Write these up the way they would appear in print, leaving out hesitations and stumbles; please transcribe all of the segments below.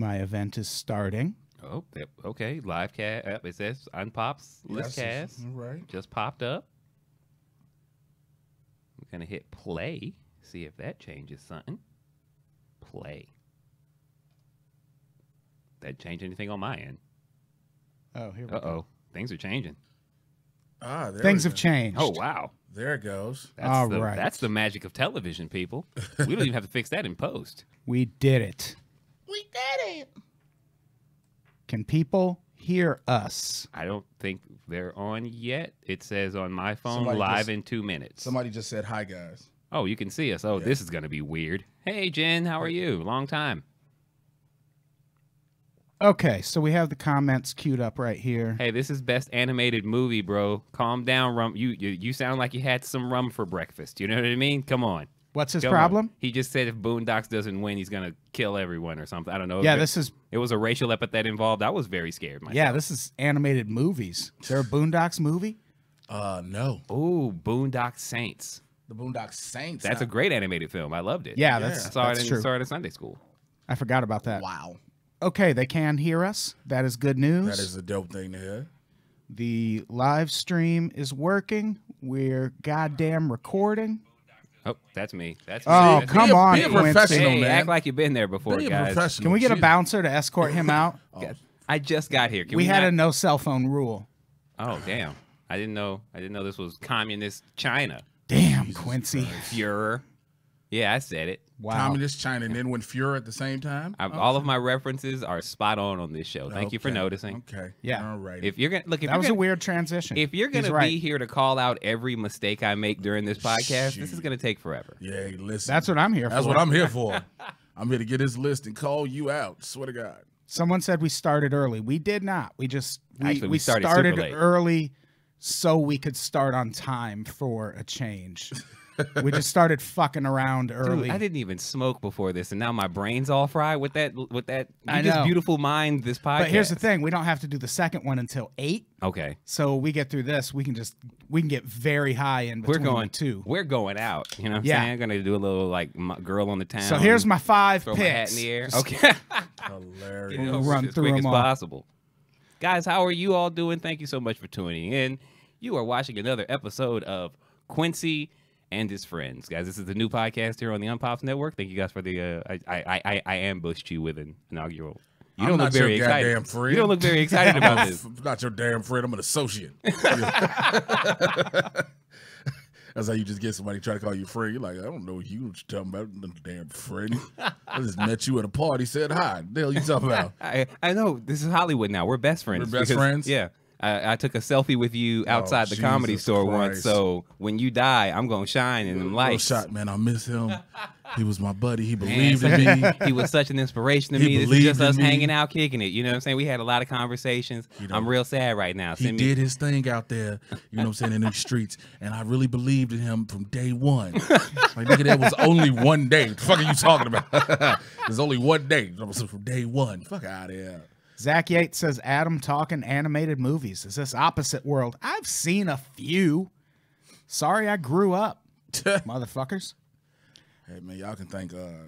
My event is starting. Oh, yep, okay. Live cast. It says Unpops list cast. Right. Just popped up. I'm going to hit play. See if that changes something. Play. That change anything on my end? Oh, here we go. Things are changing. There Things have changed. Oh, wow. There it goes. That's the magic of television, people. We don't even have to fix that in post. We did it. We did it. Can people hear us? I don't think they're on yet. It says on my phone, Somebody live in 2 minutes. Somebody just said, hi, guys. Oh, you can see us. Oh, yeah. This is going to be weird. Hey, Jen, how are you? Long time. Okay, so we have the comments queued up right here. Hey, this is best animated movie, bro. Calm down, rum. You sound like you had some rum for breakfast. You know what I mean? Come on. What's his problem? He just said if Boondocks doesn't win, he's gonna kill everyone or something. I don't know. Yeah, it was a racial epithet involved. I was very scared myself. Yeah, this is animated movies. Is there a Boondocks movie? No. Ooh, Boondock Saints. The Boondock Saints. That's a great animated film. I loved it. Yeah, that's saw true. it in Sunday school. I forgot about that. Wow. Okay, they can hear us. That is good news. That is a dope thing to hear. The live stream is working. We're goddamn recording. Oh, that's me. That's Oh, me. come on, be a Quincy. professional, Hey, man. act like you've been there before, Be a guys. professional. Can we get a Jeez. bouncer to escort him out? I just got here. Can We had not- a no cell phone rule. Oh, damn. I didn't know this was communist China. Damn, Quincy. Führer. Yeah, I said it. Wow. Communist China and then went Fuhrer at the same time? All of my references are spot on this show. Thank you for noticing. Okay. Yeah. All right. If you're gonna look, That was a weird transition. If you're He's gonna right. be here to call out every mistake I make during this podcast, this is gonna take forever. Yeah, hey, listen. That's what I'm here for. That's what I'm here for. I'm here to get this list and call you out. Swear to God. Someone said we started early. We did not. We Actually, we started started super late. early so we could start on time for a change. We just started fucking around early. Dude, I didn't even smoke before this, and now my brain's all fried with that. I You just know. beautiful mind this podcast. But here's the thing: we don't have to do the second one until 8. Okay, So we get through this, we can get very high in between the two. We're going out. You know what I'm Yeah. saying? I'm gonna do a little like girl on the town. So here's my 5 throw my hat picks. in the air. Just Okay. Hilarious. Get it over run as through quick as them all. possible. Guys, how are you all doing? Thank you so much for tuning in. You are watching another episode of Quincy and his friends. Guys, this is the new podcast here on the Unpops Network. Thank you guys for the I ambushed you with an inaugural. You I'm don't not look very your excited. goddamn friend. You don't look very excited about this. I'm not your damn friend. I'm an associate. That's how you just get somebody try to call you friend. You're like, I don't know you. What you talking about? No damn friend. I just met you at a party, said hi. The hell you talking about? I know. This is Hollywood now. We're best friends. We're best friends? Yeah. I took a selfie with you outside the comedy Jesus store once. Christ. So when you die, I'm going to shine in them No lights. shot, man. I miss him. He was my buddy. He believed in me. He was such an inspiration to He me. This is believed just in us me. hanging out, kicking it. You know what I'm saying? We had a lot of conversations. I'm real sad right now. He did his thing out there, you know what I'm saying, in the streets. And I really believed in him from day one. Like, nigga, that was only one day. What the fuck are you talking about? There's only one day. From day one. Fuck out of here. Zach Yates says, Adam talking animated movies. Is this opposite world? I've seen a few. Sorry I grew up, motherfuckers. Hey man, y'all can thank a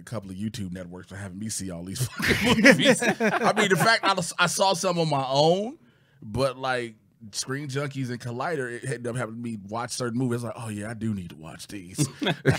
couple of YouTube networks for having me see all these fucking movies. I mean, the fact I saw some on my own, but like Screen Junkies and Collider, it ended up having me watch certain movies. Like, oh yeah, I do need to watch these.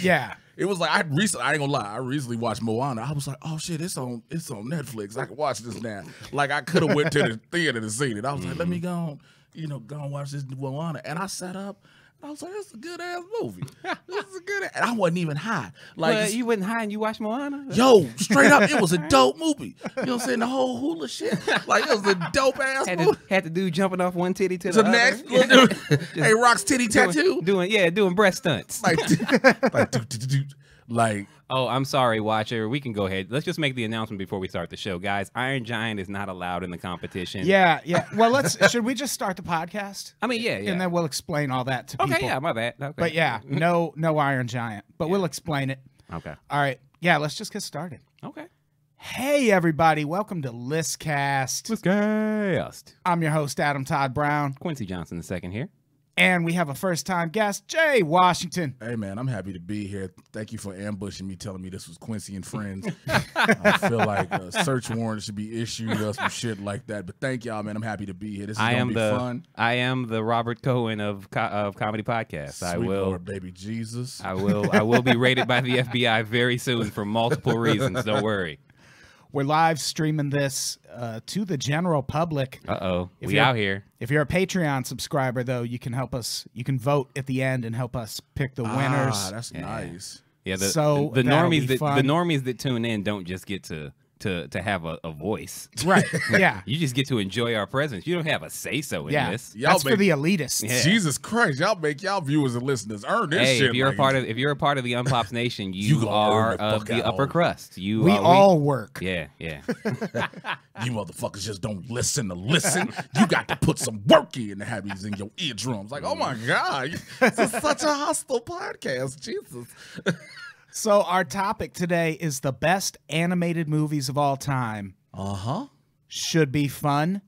Yeah. It was like I ain't gonna lie, I recently watched Moana. I was like, oh shit, it's on Netflix. I can watch this now. Like I could have went to the theater to see it. I was like, let me go and watch this Moana. And I sat up. I was like, "This is a good ass movie. This is a good." And I wasn't even high. Like Well, you wasn't high and you watched Moana? yo, straight up, it was a dope movie. You know what I'm saying? The whole hula shit, like it was a dope ass movie. Had the dude jumping off one titty to the The other. next, little dude, hey, Rock's titty tattoo, doing breast stunts. like Oh, I'm sorry, watcher. We can go ahead. Let's just make the announcement before we start the show, guys. Iron Giant is not allowed in the competition. Yeah. Well, should we just start the podcast? I mean, yeah. And then we'll explain all that to people. Okay, yeah, my bad. Okay. But yeah, no Iron Giant. But we'll explain it. Okay. All right. Yeah, let's just get started. Okay. Hey, everybody. Welcome to Listcast. Listcast. I'm your host, Adam Todd Brown. Quincy Johnson II here. And we have a first-time guest, Jay Washington. Hey, man, I'm happy to be here. Thank you for ambushing me, telling me this was Quincy and Friends. I feel like a search warrant should be issued or some shit like that. But thank y'all, man. I'm happy to be here. This is going to be fun. I am the Robert Cohen of comedy podcasts. Sweet Lord, baby Jesus. I will be raided by the FBI very soon for multiple reasons. Don't worry. We're live streaming this to the general public. We out here. If you're a Patreon subscriber, though, you can help us. You can vote at the end and help us pick the winners. Ah, that's nice. Yeah, the normies that tune in don't just get to have a voice. Right. Yeah. You just get to enjoy our presence. You don't have a say-so in this. That's for the elitists. Yeah. Jesus Christ. Y'all make y'all viewers and listeners earn this shit. If you're a part of the Unpops Nation, you are of the upper crust. We all work. Yeah. You motherfuckers just don't listen to listen. You got to put some work in to have these in your eardrums. Like, oh my God. This is such a hostile podcast. Jesus. So our topic today is the best animated movies of all time. Should be fun.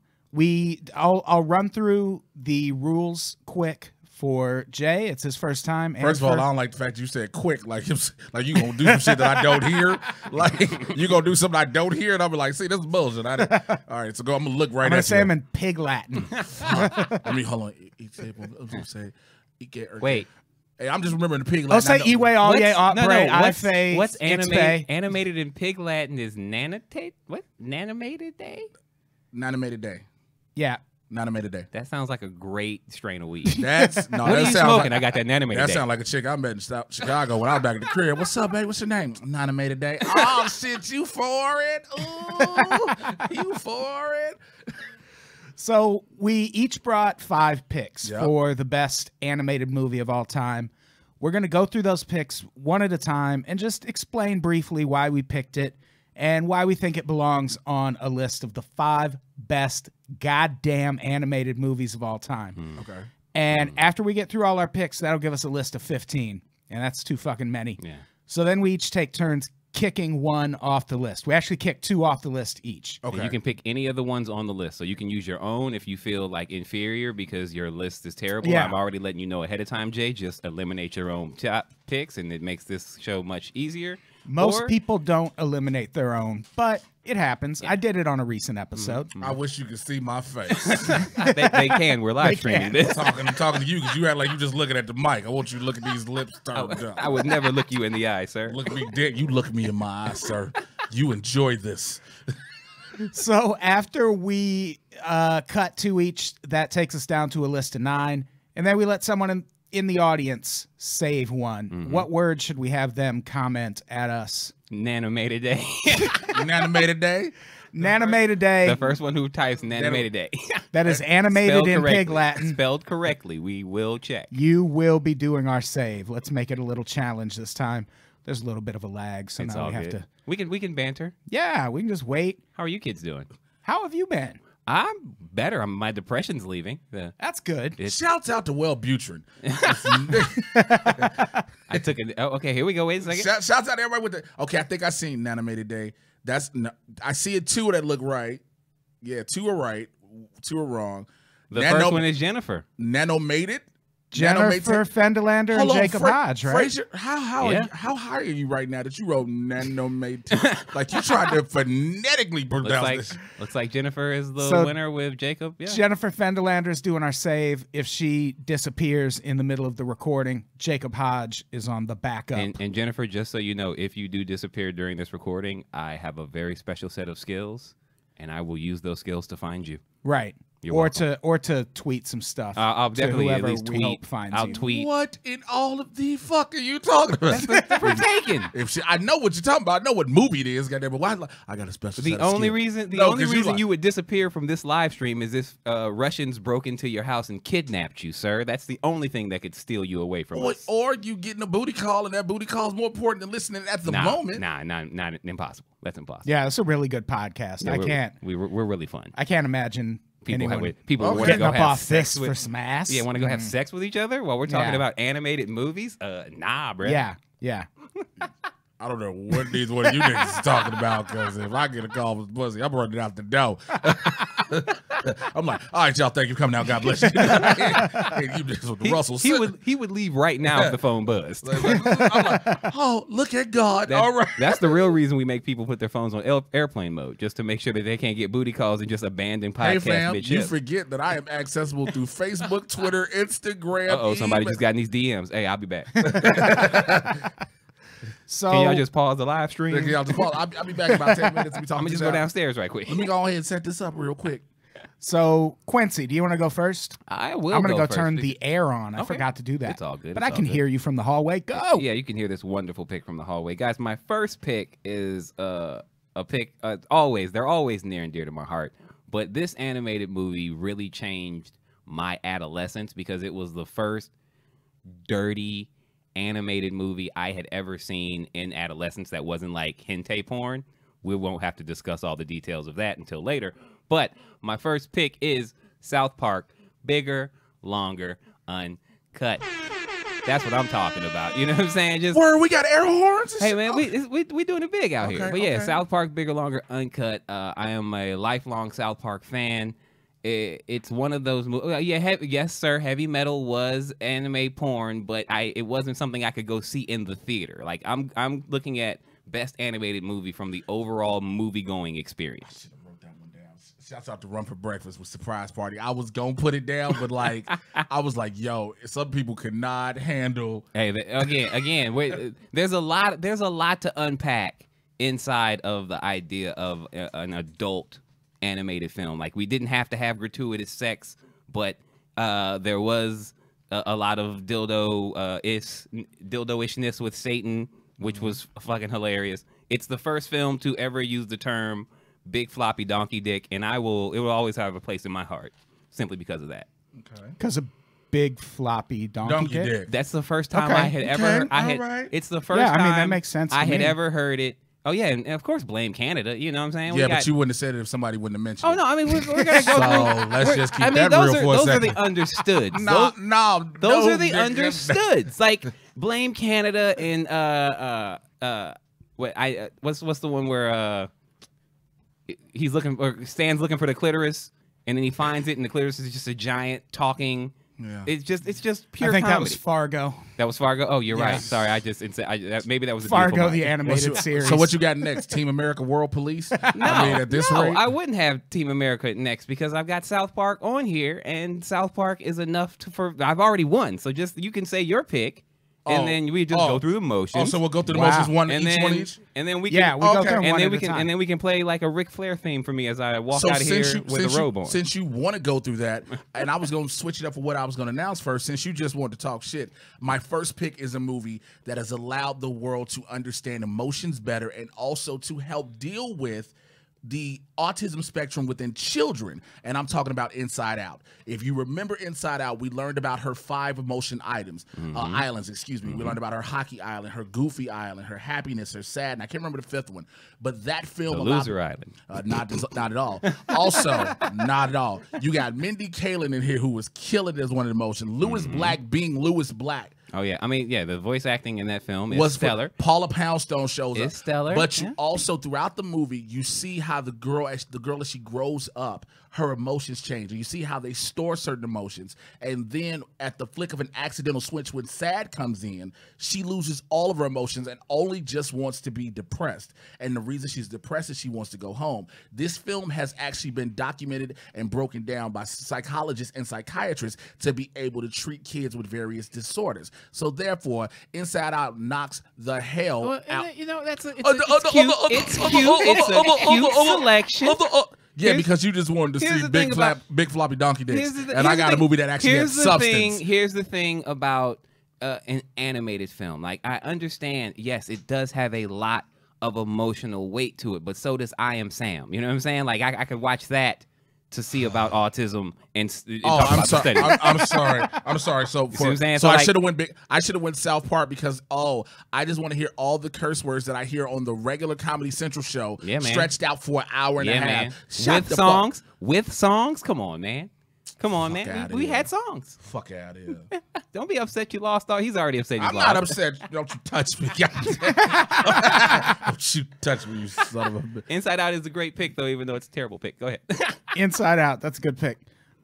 I'll run through the rules quick for Jay. It's his first time. First of all, I don't like the fact you said quick, like you gonna do some shit that I don't hear. Like you gonna do something I don't hear, and I'll be like, see, this is bullshit. All right, so I'm gonna look right at you. I'm gonna say him in Pig Latin. Let me hold on. I'm gonna say, wait. Hey, I'm just remembering the Pig Latin. I'll say Iwe Alye What's animated in Pig Latin is Nanotate? What? Nanomated Day? Nanomated Day. Yeah. Nanomated Day. That sounds like a great strain of weed. What are you smoking? I got that Nanomated Day. That sounds like a chick I met in Chicago when I was back at the crib. What's up, baby? What's your name? Nanomated Day. Oh, shit, you for it? Ooh, you for it? So we each brought 5 picks for the best animated movie of all time. We're going to go through those picks one at a time and just explain briefly why we picked it and why we think it belongs on a list of the 5 best goddamn animated movies of all time. Okay. And after we get through all our picks, that'll give us a list of 15. And that's too fucking many. Yeah. So then we each take turns kicking one off the list. We actually kick 2 off the list each. Okay. You can pick any of the ones on the list. So you can use your own if you feel like inferior because your list is terrible. Yeah. I'm already letting you know ahead of time, Jay. Just eliminate your own top picks, and it makes this show much easier. Most people don't eliminate their own, but it happens. I did it on a recent episode. I wish you could see my face. they can. We're live streaming this. I'm talking to you because you act like you just looking at the mic. I want you to look at these lips turned up. I would never look you in the eye, sir. Look at me dead. You look me in my eyes, sir. You enjoy this. So after we cut 2 each, that takes us down to a list of 9. And then we let someone in the audience save one. What word should we have them comment at us? Nanomated Day. Nanomated Day? Nanomated Day. The first one who types Nanomated Day. That is animated in Pig Latin. Spelled correctly. We will check. You will be doing our save. Let's make it a little challenge this time. There's a little bit of a lag, so now we have to. We can banter. Yeah, we can just wait. How are you kids doing? How have you been? I'm better. My depression's leaving. That's good. Shouts out to Wellbutrin. I took it. Oh, okay, here we go. Wait a second. Shouts out to everybody with the. Okay, I think I seen Nanomated Day. I see 2 that look right. Yeah, 2 are right. 2 are wrong. The first one is Jennifer. Nanomated. Jennifer Fenderlander and Jacob Hodge, right? Fraser, how high are you right now that you wrote Nanomated? Like you tried to phonetically pronounce this. Looks like Jennifer is the winner with Jacob. Yeah. Jennifer Fenderlander is doing our save. If she disappears in the middle of the recording, Jacob Hodge is on the backup. And Jennifer, just so you know, if you do disappear during this recording, I have a very special set of skills, and I will use those skills to find you. Right. Or to tweet some stuff. I'll definitely at least tweet. I'll tweet. What in all of the fuck are you talking about? That's for taking. I know what you're talking about. I know what movie it is. Goddamn, but why? I got a special. The only reason you would disappear from this live stream is if Russians broke into your house and kidnapped you, sir. That's the only thing that could steal you away from us. Or you getting a booty call, and that booty call is more important than listening at the moment. Not impossible. That's impossible. Yeah, it's a really good podcast. Yeah, we're really fun. I can't imagine. People want to go up have off sex this for some ass. Yeah, want to go have sex with each other while we're talking about animated movies? Nah, bro. Yeah. I don't know what you niggas is talking about, because if I get a call from pussy, I'm running out the door. I'm like, all right, y'all, thank you for coming out. God bless you. Hey, you just with the Russells. He would leave right now if the phone buzzed. I'm like, oh, look at God. All right. That's the real reason we make people put their phones on airplane mode, just to make sure that they can't get booty calls and just abandon podcasts. Hey, fam, mid-ship. you forget that I am accessible through Facebook, Twitter, Instagram. Uh-oh, somebody just got in these DMs. Hey, I'll be back. So can y'all just pause the live stream? Y'all just pause. I'll be back in about 10 minutes. I'm gonna just go downstairs right quick. Let me go ahead and set this up real quick. So, Quincy, do you want to go first? I will. I'm going to go first. turn the air on. I Okay. forgot to do that. It's all good. But It's I can all good. hear you from the hallway. Go. Yeah, you can hear this wonderful pick from the hallway, guys. My first pick is a pick. They're always near and dear to my heart. But this animated movie really changed my adolescence because it was the first dirty animated movie I had ever seen in adolescence that wasn't like hentai porn. We won't have to discuss all the details of that until later. But my first pick is South Park, bigger, longer, uncut. That's what I'm talking about. You know what I'm saying? Just Where we got air horns? hey man, we doing it big out here. Okay, But yeah, okay. South Park, bigger, longer, uncut. I am a lifelong South Park fan. It's one of those movies. Yes, sir. Heavy metal was anime porn, but it wasn't something I could go see in the theater. Like I'm looking at best animated movie from the overall movie going experience. Should have wrote that one down. Shouts out to Run for Breakfast with Surprise Party. I was gonna put it down, but like I was like, yo, some people could not handle. Hey, again, wait, there's a lot to unpack inside of the idea of an adult animated film. Like, we didn't have to have gratuitous sex, but there was a lot of dildo-ishness with Satan, which was fucking hilarious. It's the first film to ever use the term big floppy donkey dick, and it will always have a place in my heart simply because of that. Okay. Because of big floppy donkey dick. That's the first time Okay, I had ever. alright. It's the first Yeah, I time. mean, that makes sense to I had me. ever heard it. Oh yeah, and of course blame Canada. You know what I'm saying? Yeah, but you wouldn't have said it if somebody wouldn't have mentioned Oh it. no, I mean we're gonna go So through. let's just keep that those real are, for a those are second. the understoods. No, those are the nigga. understoods. Like blame Canada and what's the one where he's looking or Stan's looking for the clitoris and then he finds it and the clitoris is just a giant talking. Yeah. It's just pure I think comedy. that was Fargo. That was Fargo. Oh, you're right. Yes. Sorry, maybe that was a Fargo, Beautiful the Mind. animated series. So what you got next? Team America World Police? No, I mean, at this no, rate, I wouldn't have Team America next because I've got South Park on here, and South Park is enough I've already won. So just you can say your pick, and then we just go through the motions. Oh, so we'll go through the Wow. motions one and each, then, one each. and then we can, Yeah, we go Okay. through and one then at we a can time. and then we can play like a Ric Flair theme for me as I walk So out of here with a since robe on. Since you want to go through that, and I was going to switch it up for what I was going to announce first, since you just wanted to talk shit, my first pick is a movie that has allowed the world to understand emotions better and also to help deal with the autism spectrum within children, and I'm talking about Inside Out. If you remember Inside Out, we learned about her 5 emotion islands. We learned about her hockey island, her goofy island, her happiness, her sad, and I can't remember the 5th one. But that film The allowed- Loser Island. not at all. Also, not at all. You got Mindy Kaling in here who was killing it as one of the emotions. Lewis Black being Lewis Black. Oh yeah, I mean the voice acting in that film is Was stellar. Paula Poundstone shows up. It's stellar, But you yeah. also throughout the movie, you see how the girl as she grows up, her emotions change. And you see how they store certain emotions. And then at the flick of an accidental switch when sad comes in, she loses all of her emotions and only just wants to be depressed. And the reason she's depressed is she wants to go home. This film has actually been documented and broken down by psychologists and psychiatrists to be able to treat kids with various disorders. So therefore, Inside Out knocks the hell Well, out. you know it's cute. It's cute. It's a cute selection. Yeah, Here's- because you just wanted to here's see the thing big floppy donkey dicks, Here's the and I got a thing- movie that actually has substance. Here's the thing about an animated film. Like, I understand, yes, it does have a lot of emotional weight to it, but so does I Am Sam. You know what I'm saying? Like, I could watch that to see about autism and Oh, talk I'm about the sorry. study. I'm sorry. I'm sorry. So, what I'm saying? so So, I like- should have went big. I should have went South Park because I just want to hear all the curse words that I hear on the regular Comedy Central show, Yeah, man. stretched out for an hour and a half. man. Shut With the songs. With songs. Come on, man. Come on, man. We had songs. Fuck out of here. Don't be upset you lost all. He's already upset you I'm lost. not upset. Don't you touch me. Don't you touch me, you son of a bitch. Inside Out is a great pick, though, even though it's a terrible pick. Go ahead. Inside Out. That's a good pick.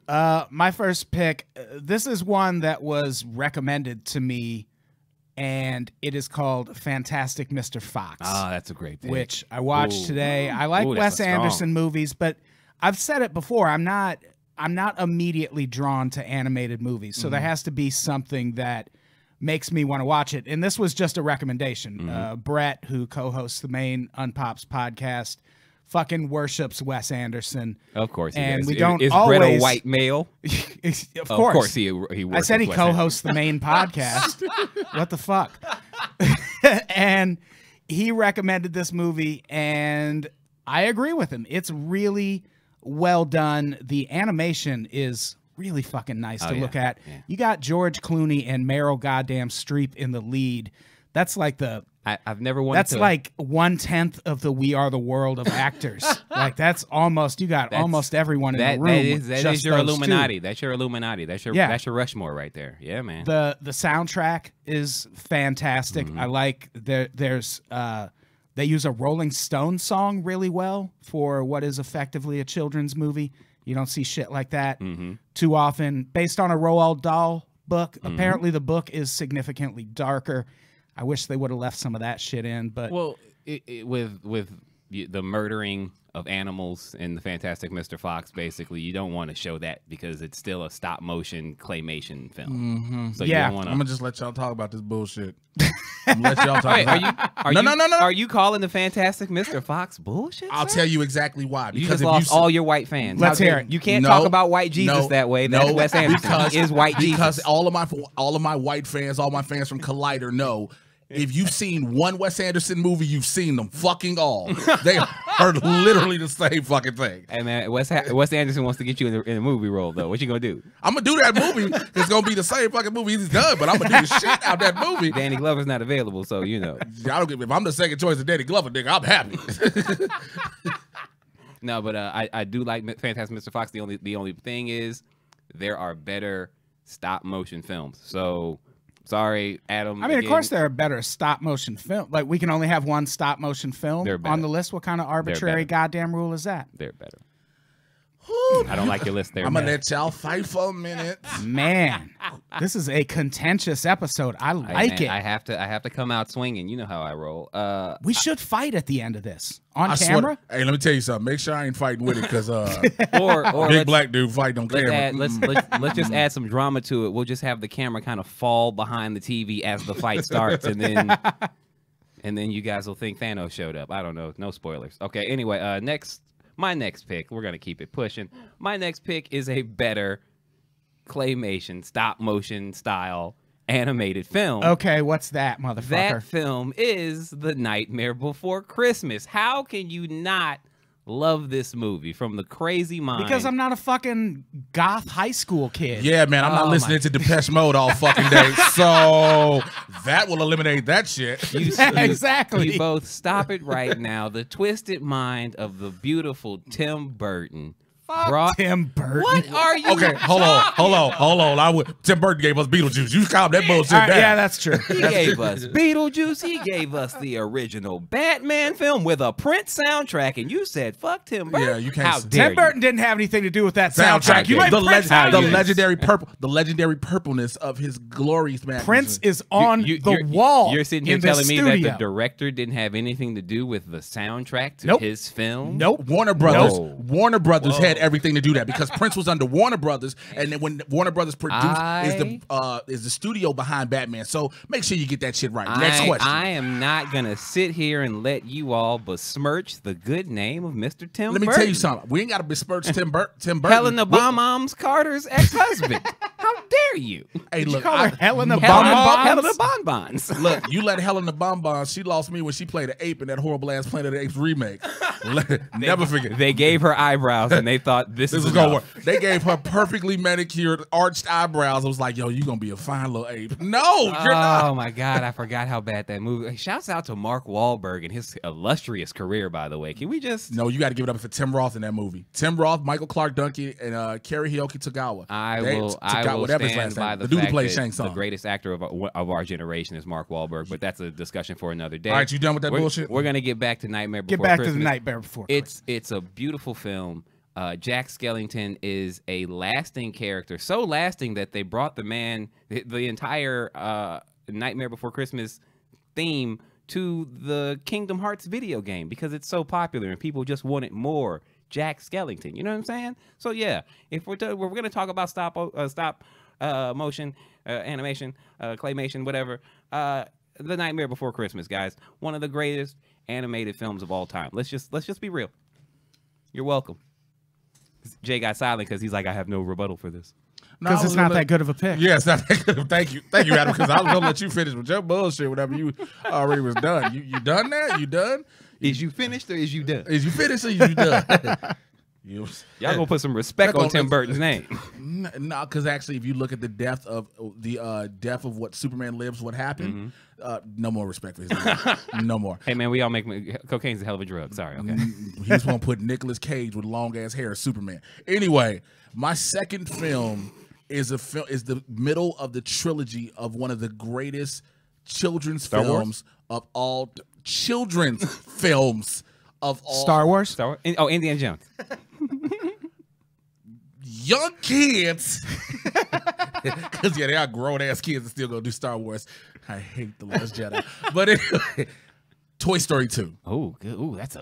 My first pick, this is one that was recommended to me, and it is called Fantastic Mr. Fox. Oh, that's a great pick. Which I watched today. I like Wes Anderson movies, but I've said it before. I'm not immediately drawn to animated movies, so there has to be something that makes me want to watch it. And this was just a recommendation. Brett, who co-hosts the main Unpops podcast, fucking worships Wes Anderson. Of course, and he we don't is always. Brett a white male? Of course, he. I said he co-hosts the main podcast. What the fuck? And he recommended this movie, and I agree with him. It's really well done. The animation is really fucking nice to look at. Yeah. You got George Clooney and Meryl goddamn Streep in the lead. That's like I've never wanted That's like 1/10 of the We Are the World of actors. Like that's almost almost everyone in the room. That is your Illuminati. That's your Illuminati. That's your Rushmore right there. Yeah, man. The soundtrack is fantastic. I like there's they use a Rolling Stones song really well for what is effectively a children's movie. You don't see shit like that too often. Based on a Roald Dahl book. Apparently the book is significantly darker. I wish they would have left some of that shit in, but with the murdering of animals in the Fantastic Mr. Fox, basically, you don't want to show that because it's still a stop motion claymation film. So you don't want to. I'm gonna just let y'all talk about this bullshit. I'm gonna let y'all talk. No. Are you calling the Fantastic Mr. Fox bullshit? I'll tell you exactly why. Because you just lost all your white fans. Let's hear it. You can't talk about white Jesus that way. That's Wes Anderson. He is white Jesus. Because all of my white fans, all my fans from Collider know. If you've seen one Wes Anderson movie, you've seen them fucking all. They are literally the same fucking thing. Hey man, Wes Anderson wants to get you in a movie role though. What you gonna do? I'm gonna do that movie. It's gonna be the same fucking movie he's done, but I'm gonna do the shit out that movie. Danny Glover's not available, so you know. I don't give. If I'm the second choice of Danny Glover, nigga, I'm happy. No, but I do like Fantastic Mr. Fox. The only thing is there are better stop motion films. So. Sorry, Adam. I mean, of course, there are better stop motion film. Like, we can only have one stop motion film on the list. What kind of arbitrary goddamn rule is that? They're better. I don't like your list there. I'm going to let y'all fight for a minute. Man, this is a contentious episode. I like it. I have to come out swinging. You know how I roll. We should fight at the end of this on camera. Hey, let me tell you something. Make sure I ain't fighting with it because or big black dude fighting on camera. Let's just add some drama to it. We'll just have the camera kind of fall behind the TV as the fight starts, and then you guys will think Thanos showed up. I don't know. No spoilers. Okay. Anyway, my next pick, we're going to keep it pushing. My next pick is a better claymation, stop motion style animated film. Okay, what's that, motherfucker? That film is The Nightmare Before Christmas. How can you not love this movie from the crazy mind? Because I'm not a fucking goth high school kid. Yeah, man, I'm not listening to Depeche Mode all fucking day. So that will eliminate that shit. Exactly. You both stop it right now. The twisted mind of the beautiful Tim Burton. Tim Burton. What are you? Okay, hold on. Tim Burton gave us Beetlejuice. You calm that bullshit down. Yeah, that's true. He gave us Beetlejuice. He gave us the original Batman film with a Prince soundtrack, and you said, "Fuck Tim Burton." Yeah, you can't. How dare Tim Burton didn't have anything to do with that soundtrack. You the legendary purpleness of his glorious man. Prince is on the wall. You're sitting here telling me that the director didn't have anything to do with the soundtrack to his film? Nope. Warner Brothers had everything to do that because Prince was under Warner Brothers, and then when Warner Brothers produced is the studio behind Batman. So make sure you get that shit right. Next question. I am not gonna sit here and let you all besmirch the good name of Mr. Tim Burton. Let me tell you something. We ain't got to besmirch Tim Burton. Helena Bonham Carter's ex-husband. How dare you? Hey, look, Call her Helena Helena Bonbons. Look, you let Helena Bonbons. She lost me when she played an ape in that horrible ass Planet of the Apes remake. Never forget. They gave her eyebrows and they thought this is gonna work. They gave her perfectly manicured, arched eyebrows. I was like, yo, you gonna be a fine little ape. No, you're not. Oh my God, I forgot how bad that movie. Shouts out to Mark Wahlberg and his illustrious career, by the way. Can we just? No, you got to give it up for Tim Roth in that movie. Tim Roth, Michael Clark Duncan, and Kerry Hiyoki Tagawa. I will stand by the fact that the greatest actor of our generation is Mark Wahlberg, but that's a discussion for another day. All right, you done with that bullshit? We're gonna get back to Nightmare Before Get back Christmas. to the Nightmare Before Christmas. It's a beautiful film. Jack Skellington is a lasting character, so lasting that they brought the entire Nightmare Before Christmas theme to the Kingdom Hearts video game because it's so popular and people just wanted more Jack Skellington. You know what I'm saying? So yeah, if we're going to talk about stop motion, animation, claymation, whatever, The Nightmare Before Christmas, guys, one of the greatest animated films of all time. Let's just be real. You're welcome. Jay got silent because he's like, I have no rebuttal for this. Because it's not that good of a pick. Yeah, it's not that good. Thank you, Adam. Because I was gonna let you finish with your bullshit whenever you already was done. You done that? You done? Is you finished or is you done? Is you finished or is you done? Y'all gonna put some respect on Tim Burton's name. No, because actually, if you look at the depth of what Superman lives, what happened, no more respect for his name. No more. Hey man, we all make cocaine's a hell of a drug. Sorry, okay. He's gonna put Nicolas Cage with long ass hair as Superman. Anyway, my second film is the middle of the trilogy of one of the greatest children's films of all children's films of all. Star Wars? Oh, Indiana Jones. Young kids, because they are grown ass kids that still gonna do Star Wars. I hate The Last Jedi, but anyway, Toy Story 2. Oh, good. Ooh, it's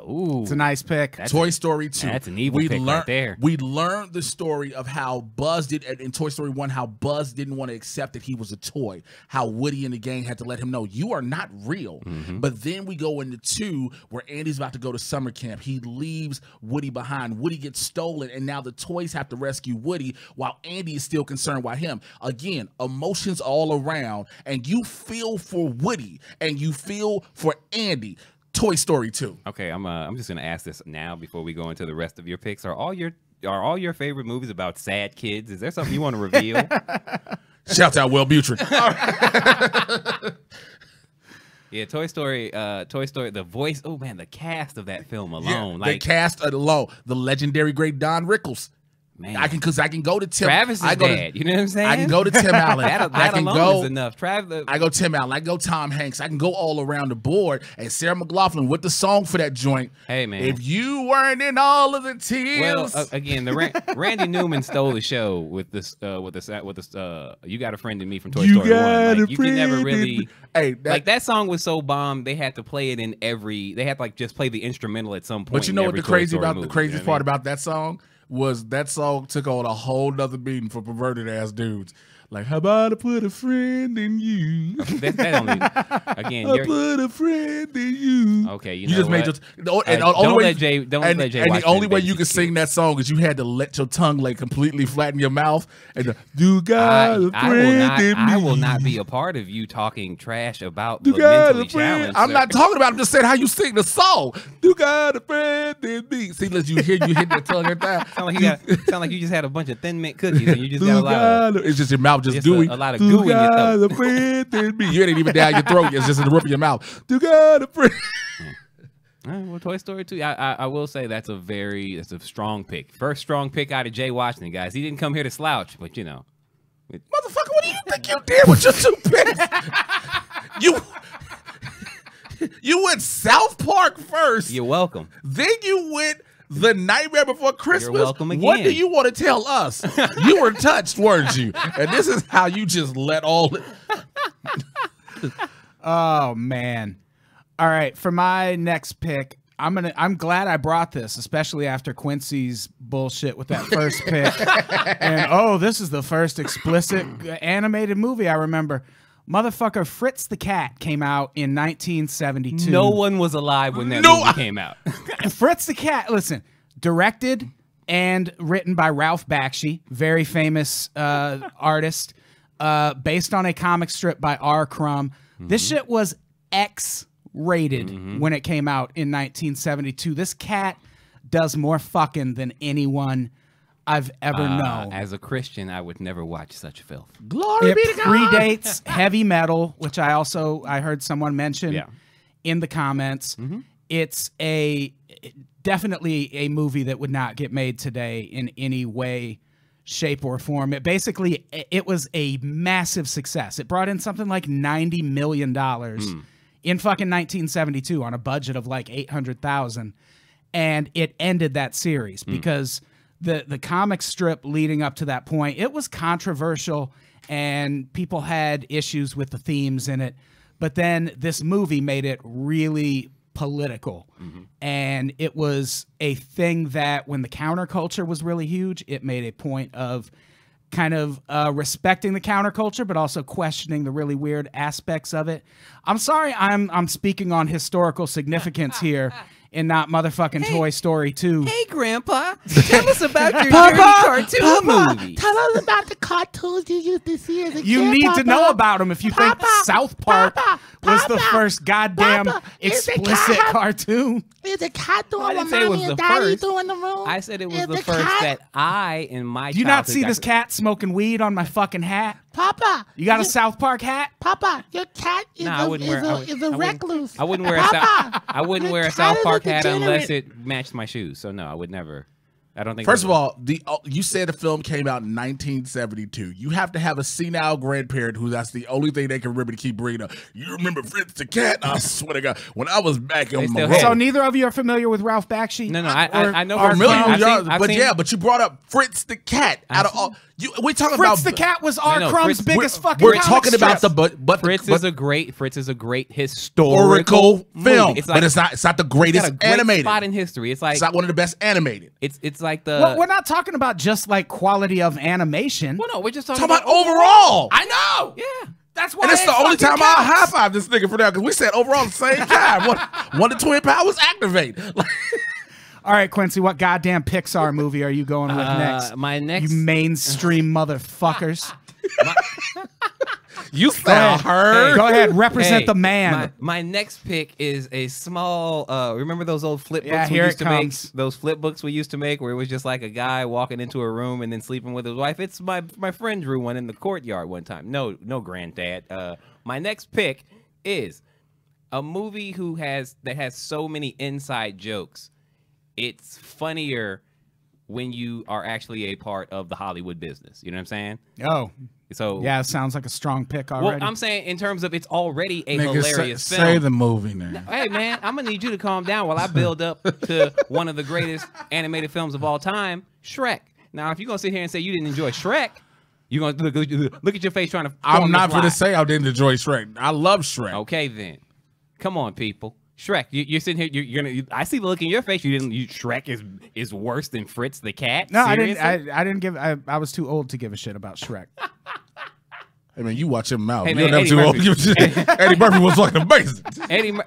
a nice pick. Toy Story 2. That's an evil pick right there. We learned the story of how Buzz did in Toy Story 1, how Buzz didn't want to accept that he was a toy. How Woody and the gang had to let him know, you are not real. But then we go into 2, where Andy's about to go to summer camp. He leaves Woody behind. Woody gets stolen, and now the toys have to rescue Woody while Andy is still concerned about him. Again, emotions all around, and you feel for Woody, and you feel for Andy. Toy Story 2. Okay, I'm just gonna ask this now before we go into the rest of your picks. Are all your favorite movies about sad kids? Is there something you want to reveal? Shout out Will Butrin. Yeah, Toy Story, the voice. Oh man, the cast of that film alone. Yeah, the cast alone, the legendary great Don Rickles. Man. I can go to Tim. Travis is dead. You know what I'm saying? I can go to Tim Allen. that alone is enough. I go Tim Allen. I go Tom Hanks. I can go all around the board. And Sarah McLachlan with the song for that joint. Hey man, if you weren't in all of the tears. Well, again, Randy Newman stole the show with this. You Got a Friend in Me from Toy Story 1. Like, you can never really. Hey, that song was so bomb. They had to play it in every. They had to just play the instrumental at some point. But you know what the craziest part about that song was? That song took on a whole nother beating for perverted ass dudes. Like, how about I put a friend in you? I put a friend in you. Okay, you just what? made your don't let Jay. And the only way you could sing that song is you had to let your tongue like completely flatten your mouth and you got a friend in me. I will not be a part of you talking trash about the mentally challenged. I'm not talking about. I'm just saying how you sing the song. You got a friend in me. See, let you hit your tongue at that. Sound like you just had a bunch of Thin Mint cookies and you just got a lot of. It's just your mouth just gooey. A lot of goo in your throat. You ain't even down your throat. It's just in the roof of your mouth. You got a friend. All right, well, Toy Story 2, I will say that's a strong pick. First strong pick out of Jay Washington, guys. He didn't come here to slouch, but you know. Motherfucker, what do you think you did with your 2 picks? You went South Park first. You're welcome. Then you went The Nightmare Before Christmas. You're welcome again. What do you want to tell us? You were touched, weren't you? And this is how you just let all. Oh man! All right, for my next pick, I'm glad I brought this, especially after Quincy's bullshit with that first pick. And this is the first explicit animated movie I remember. Motherfucker, Fritz the Cat came out in 1972. No one was alive when that movie came out. Fritz the Cat, listen, directed and written by Ralph Bakshi, very famous artist, based on a comic strip by R. Crumb. This shit was X-rated when it came out in 1972. This cat does more fucking than anyone I've ever known. As a Christian, I would never watch such filth. Glory be to God. Predates heavy metal, which I heard someone mention in the comments. It's definitely a movie that would not get made today in any way, shape, or form. It was a massive success. It brought in something like $90 million in fucking 1972 on a budget of like $800,000, and it ended that series because the comic strip leading up to that point, it was controversial and people had issues with the themes in it. But then this movie made it really political. And it was a thing that when the counterculture was really huge, it made a point of kind of respecting the counterculture, but also questioning the really weird aspects of it. I'm sorry I'm speaking on historical significance here and not motherfucking Toy Story 2. Hey, Grandpa, tell us about your dirty cartoon movie. Tell us about the cartoons you used to see as a kid. You need to know about them if you think South Park was the first goddamn explicit cartoon. Is a cat doing I what didn't say it was mommy and the daddy first. do in the room? I said it was Is the first cat? that I, in my Do you not see childhood, this cat smoking weed on my fucking hat? Papa. You got a South Park hat? Papa, your cat is No, I wouldn't wear. is a recluse. I wouldn't wear a I wouldn't wear a Your South cat is a Park hat unless degenerate. it matched my shoes. So no, I would never. I don't think. First of all, you said the film came out in 1972. You have to have a senile grandparent who that's the only thing they can remember to keep bringing up. You remember Fritz the Cat? I swear to God, when I was back in my still have So it. neither of you are familiar with Ralph Bakshi? No, I know. Or familiar I've with y'all, seen- I've but seen- yeah, but you brought up Fritz the Cat. Out of all, we talking Fritz about the Cat was R. No, Crumb's Fritz- biggest fucking We're comic talking about strip. Fritz is a great historical historical film, movie. but it's not the greatest It's got a great animated. spot in history. It's like It's not one of the best animated. it's like the. Well, we're not talking about just like quality of animation. Well, no, we're just talking Talking about overall. I know. Yeah. That's why And it's it the only fucking time I'll high counts. five this nigga for that because we said overall at the same time. One the twin powers activate. All right, Quincy, what goddamn Pixar movie are you going with next? My next. You mainstream motherfuckers. You sound hurt. Go ahead, represent Hey, the man. My next pick is a small. Remember those old flip books Yeah, we here used it to make? comes. Those flip books we used to make, where it was just like a guy walking into a room and then sleeping with his wife. It's my friend drew one in the courtyard one time. No, granddad. My next pick is a movie that has so many inside jokes. It's funnier when you are actually a part of the Hollywood business. You know what I'm saying? Oh, So yeah, it sounds like a strong pick Well, already. I'm saying in terms of it's already a Nigga, hilarious film. say the movie now. Hey man, I'm gonna need you to calm down while I build up to one of the greatest animated films of all time, Shrek. Now, if you're gonna sit here and say you didn't enjoy Shrek, you're gonna look at your face trying to. I'm not going going to say I didn't enjoy Shrek. I love Shrek. Okay, then, come on, people. Shrek, you're sitting here. You're gonna. I see the look in your face. Shrek is worse than Fritz the Cat. no, Seriously? I didn't give. I was too old to give a shit about Shrek. Hey man, you watch him out. Hey, You're man, never too old. to give a shit. Eddie Murphy was fucking amazing.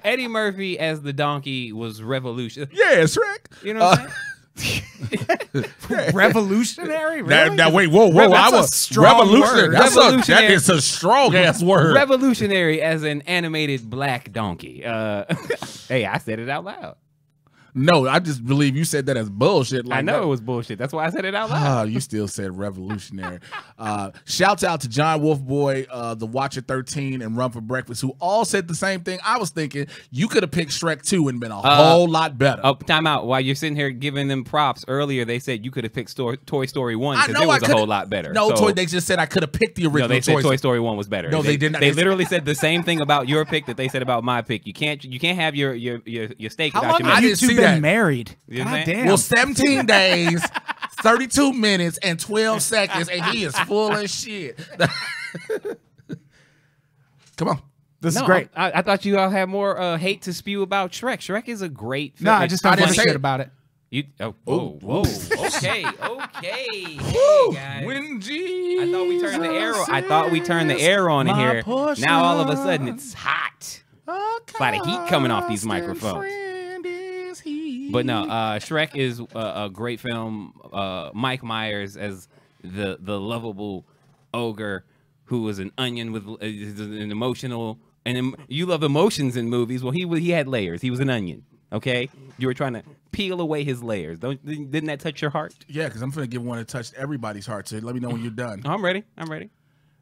Eddie Murphy as the donkey was revolution. Yeah, Shrek. You know what I'm saying? Revolutionary? Really? Now wait, whoa! That's I a was strong revolutionary. word. That Revolutionary. is a strong ass word. Revolutionary as an animated black donkey. Hey, I said it out loud. No, I just believe you said that as bullshit. Like I know that. it was bullshit. That's why I said it out loud. You still said revolutionary. Shouts out to John Wolfboy, The Watcher 13, and Run for Breakfast, who all said the same thing. I was thinking you could have picked Shrek 2 and been a whole lot better. Oh, time out. While you're sitting here giving them props, earlier they said you could have picked Toy Story 1 I because know it was I a whole coulda- lot better. No, So- they just said I could have picked the original No, they said Toy Toy Story 1 was better. No, they did not. They literally said the same thing about your pick that they said about my pick. You can't have your steak How without long your have I meat. you didn't two see been that. married? You know what I'm God saying? damn. Well, 17 days, 32 minutes, and 12 seconds, and he is full of shit. Come on. This No, is great. I thought you all had more hate to spew about Shrek. Shrek is a great film. No, I just don't didn't give a say shit it. about it. Whoa. Okay. Hey, guys. When I thought we turned the air on. I thought we turned the air on in here. Now all of a sudden it's hot. A lot of heat coming off these microphones. Friend is he. But no, Shrek is a great film. Mike Myers as the lovable ogre who was an onion with an emotional, and you love emotions in movies. Well, he had layers. He was an onion. Okay, you were trying to peel away his layers. Didn't that touch your heart? Yeah, because I'm finna give one that touched everybody's heart. So let me know when you're done. I'm ready. I'm ready.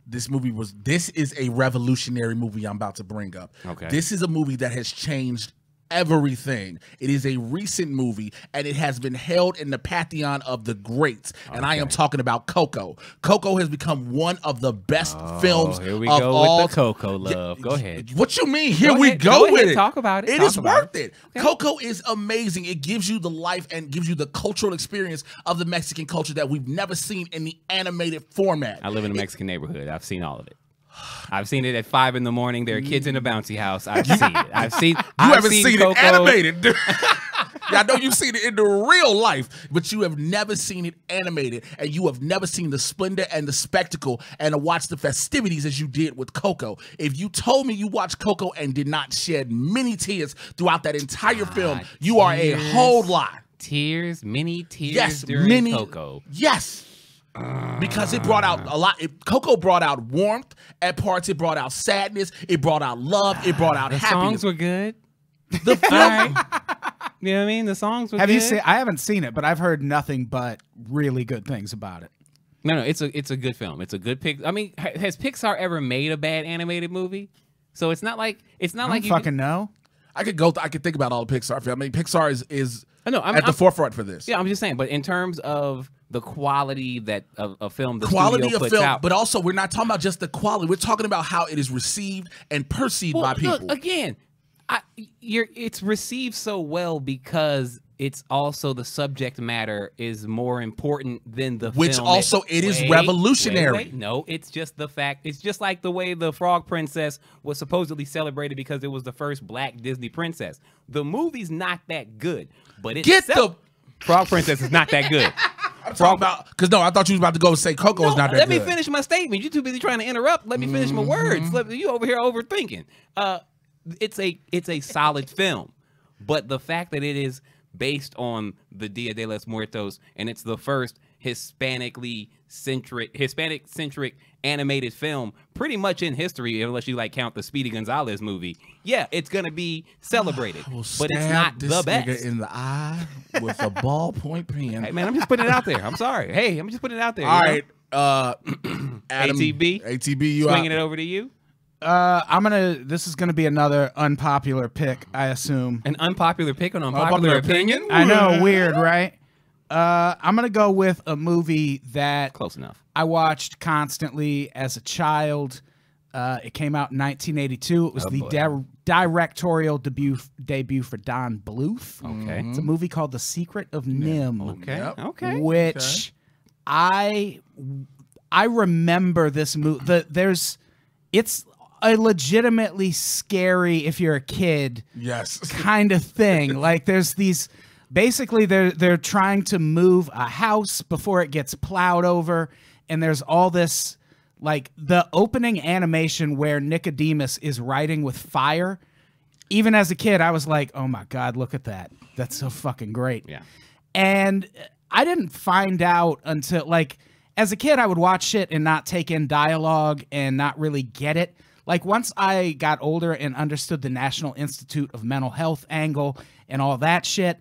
This is a revolutionary movie I'm about to bring up. Okay. This is a movie that has changed everything. It is a recent movie, and it has been held in the pantheon of the greats. And I am talking about Coco. Coco has become one of the best films Here we of go all with the Coco love. Go ahead. What you mean? Here Go we ahead. go Go with ahead. it. Talk about it. It Talk is about worth it. Coco is amazing. It gives you the life and gives you the cultural experience of the Mexican culture that we've never seen in the animated format. I live in a Mexican neighborhood. I've seen all of it. I've seen it at 5 in the morning. There are kids in a bouncy house. I've seen it. You haven't seen Coco. it animated. Yeah, I know you've seen it in the real life, but you have never seen it animated, and you have never seen the splendor and the spectacle and watched the festivities as you did with Coco. If you told me you watched Coco and did not shed many tears throughout that entire film, you are a whole lie. Tears, many tears Yes, during many. Coco. Yes. Because it brought out a lot. Coco brought out warmth at parts. It brought out sadness. It brought out love. It brought out The happiness. songs were good. The film. All right. You know what I mean? The songs were Have good. you seen? I haven't seen it, but I've heard nothing but really good things about it. No, it's a good film. It's a good pick. I mean, has Pixar ever made a bad animated movie? So it's not like I don't fucking know. I could think about all the Pixar films. I mean, Pixar is I'm at the forefront for this. Yeah, I'm just saying. But in terms of the quality that a film, the Quality studio of puts film, out, but also we're not talking about just the quality. We're talking about how it is received and perceived by people. Look, again, it's received so well because it's also the subject matter is more important than the Which film. also it is revolutionary. Wait. No, it's just the fact. It's just like the way the Frog Princess was supposedly celebrated because it was the first black Disney princess. The movie's not that good, but it's Frog Princess is not that good. I'm talking about because I thought you was about to go and say Coco is not that Let good. me finish my statement. You're too busy trying to interrupt. Let me finish my words. You over here overthinking. It's a solid film, but the fact that it is based on the Dia de los Muertos and it's the first Hispanic centric animated film pretty much in history, unless you count the Speedy Gonzalez movie. Yeah, it's gonna be celebrated, but it's not the best. Nigga in the eye with a ballpoint pen. Hey man, I'm just putting it out there. I'm sorry. Hey, I'm just putting it out there. All right, Adam, ATB, you swinging it over to you. This is gonna be another unpopular pick, I assume. An unpopular pick, an unpopular opinion. I know, weird, right? I'm gonna go with a movie that Close enough. I watched constantly as a child. It came out in 1982. It was the directorial debut for Don Bluth. Okay. It's a movie called The Secret of Nimh. Okay. Yep. Okay. Which I remember this movie. It's a legitimately scary, if you're a kid, Yes, kind of thing. Like there's these. Basically, they're trying to move a house before it gets plowed over, and there's all this, like the opening animation where Nicodemus is writing with fire. Even as a kid, I was like, "Oh my God, look at that! That's so fucking great!" Yeah. And I didn't find out until as a kid, I would watch shit and not take in dialogue and not really get it. Like once I got older and understood the National Institute of Mental Health angle and all that shit.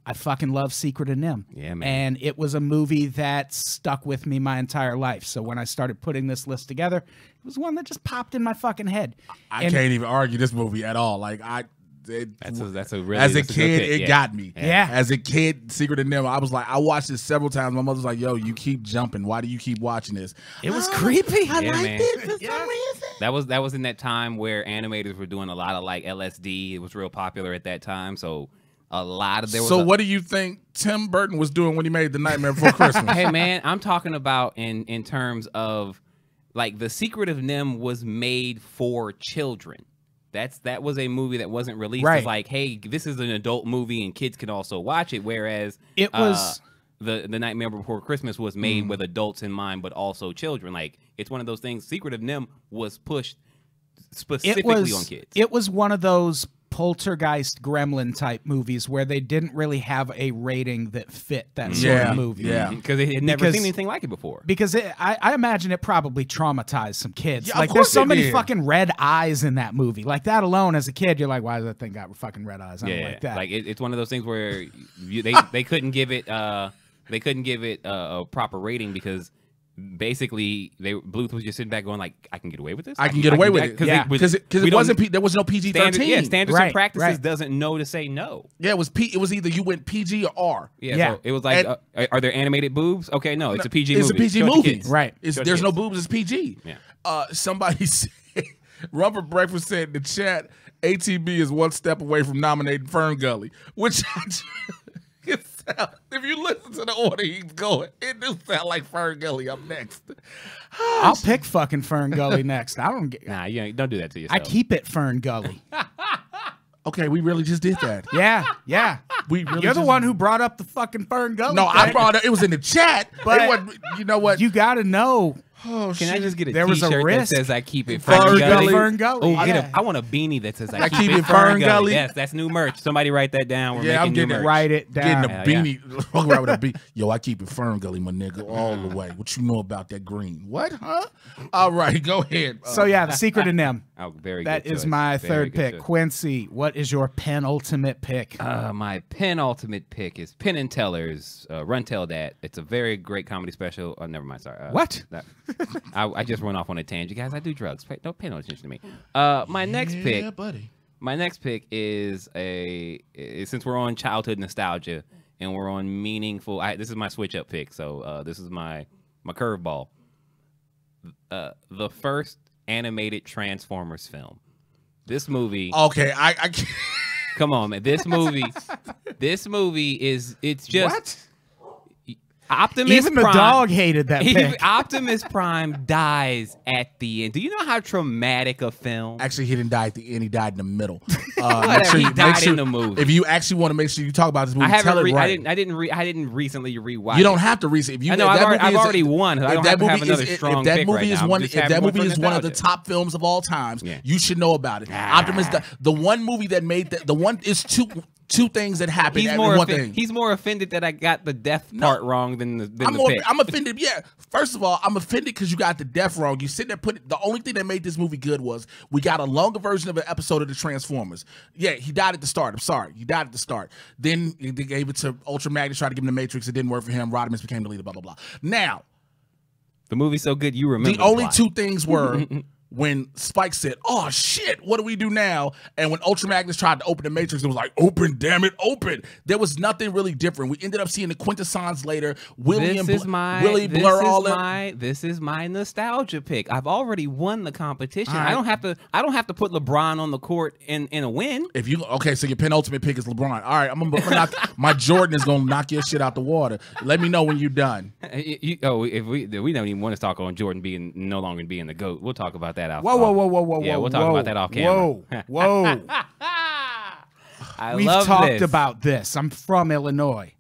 I fucking love Secret of Nimh. Yeah, man. And it was a movie that stuck with me my entire life. So when I started putting this list together, it was one that just popped in my fucking head. I can't even argue this movie at all. That's a really as a good kid, pick, it got me. Yeah. As a kid, Secret of Nimh, I watched this several times. My mother's like, "Yo, you keep jumping. Why do you keep watching this?" It was creepy. I Yeah, like man. it for some reason. That was in that time where animators were doing a lot of LSD. It was real popular at that time. So a lot of What do you think Tim Burton was doing when he made The Nightmare Before Christmas? Hey man, I'm talking about in terms of The Secret of Nimh was made for children. That was a movie that wasn't released as hey, this is an adult movie and kids can also watch it. Whereas It was the Nightmare Before Christmas was made with adults in mind, but also children. It's one of those things. Secret of Nimh was pushed specifically on kids. It was one of those Poltergeist Gremlin type movies where they didn't really have a rating that fit that sort Yeah, of movie. yeah. Because they had never seen anything like it before. Because I imagine it probably traumatized some kids. Yeah, like, of there's course so it many did. fucking red eyes in that movie. Like, that alone, as a kid, you're like, why does that thing got fucking red eyes? I don't like that. Like it's one of those things where they couldn't give it a proper rating because basically Bluth was just sitting back going like, I can get away with this. I can get away with it because it wasn't there was no PG-13. Yeah, standards Right, and practices right. doesn't know to say no. Yeah, it was either you went PG or R. Yeah. So it was like, are there animated boobs? Okay, no, it's a PG movie. It's a PG Show it to movie. kids. Right. Show it to There's no kids. boobs. It's PG. Yeah. Somebody said, Rumper Breakfast said in the chat, ATB is one step away from nominating Fern Gully, which if you listen to the order he's going, it do sound like Fern Gully up next. I'll pick fucking Fern Gully next. I don't get. Nah, don't do that to yourself. I keep it Fern Gully. Okay, we really just did that. Yeah. We really You're the just- one who brought up the fucking Fern Gully. No, I thing. brought it. It was in the chat, But it wasn't, you know what? You got to know. Oh, Can I just get a There was a T-shirt that risk. says I keep it Fern Fern Gully. Gully? Fern Gully. Oh, Yeah. I want a beanie that says I I keep it Fern Gully. Yes, that's new merch. Somebody write that down. We're Yeah, I'm making new getting it. merch. Write it down. Getting a beanie. Walk around with a beanie. Yo, I keep it Fern Gully, my nigga, all the way. What you know about that green? What, huh? All right, go ahead. So yeah, The Secret of Nimh. Oh, very That good is choice. my Very third good pick. choice. Quincy, what is your penultimate pick? My penultimate pick is Penn and Teller's Run Tell That. It's a very great comedy special. Oh, never mind. Sorry. What? I just went off on a tangent, guys. I do drugs. Don't pay no attention to me. My next pick. Yeah, buddy. My next pick is since we're on childhood nostalgia and we're on meaningful. This is my switch up pick. So this is my curveball. The first animated Transformers film. This movie. Okay, I can't. Come on, man. This movie is it's just What? Optimus Even the Prime. dog hated that pick. Optimus Prime dies at the end. Do you know how traumatic a film? Actually, he didn't die at the end. He died in the middle. Whatever, he died in the movie. If you actually want to make sure you talk about this movie, tell it right. I didn't recently rewatch. You don't have to read it. If you, I know. if that movie I've is- already won. I if don't that have to have movie another is- strong if that pick movie right is now. one, I'm just if having that one movie for is one of the nostalgia. top films of all times, Yeah. you should know about it. Optimus, the one movie that made the one is two things that happened. He's and more one thing. he's more offended that I got the death part wrong than the pick. I'm offended. Yeah. First of all, I'm offended because you got the death wrong. You sit there the only thing that made this movie good was we got a longer version of an episode of the Transformers. Yeah, he died at the start. I'm sorry, he died at the start. Then they gave it to Ultra Magnus, tried to give him the Matrix. It didn't work for him. Rodimus became the leader. Blah blah blah. Now, The movie's so good you remember. the only plot. two things were when Spike said, "Oh shit, what do we do now?" And when Ultra Magnus tried to open the Matrix, it was like, "Open, damn it, open!" There was nothing really different. We ended up seeing the quintessence later. Willie Blur all in. This is my nostalgia pick. I've already won the competition. All right. I don't have to put LeBron on the court in a win. If you so your penultimate pick is LeBron. All right, I'm gonna knock my Jordan is gonna knock your shit out the water. Let me know when you're done. If we don't even want to talk on Jordan no longer being the GOAT. We'll talk about that off. Whoa. Yeah, we'll talk about that off camera. Whoa. We've love talked this. about this. I'm from Illinois.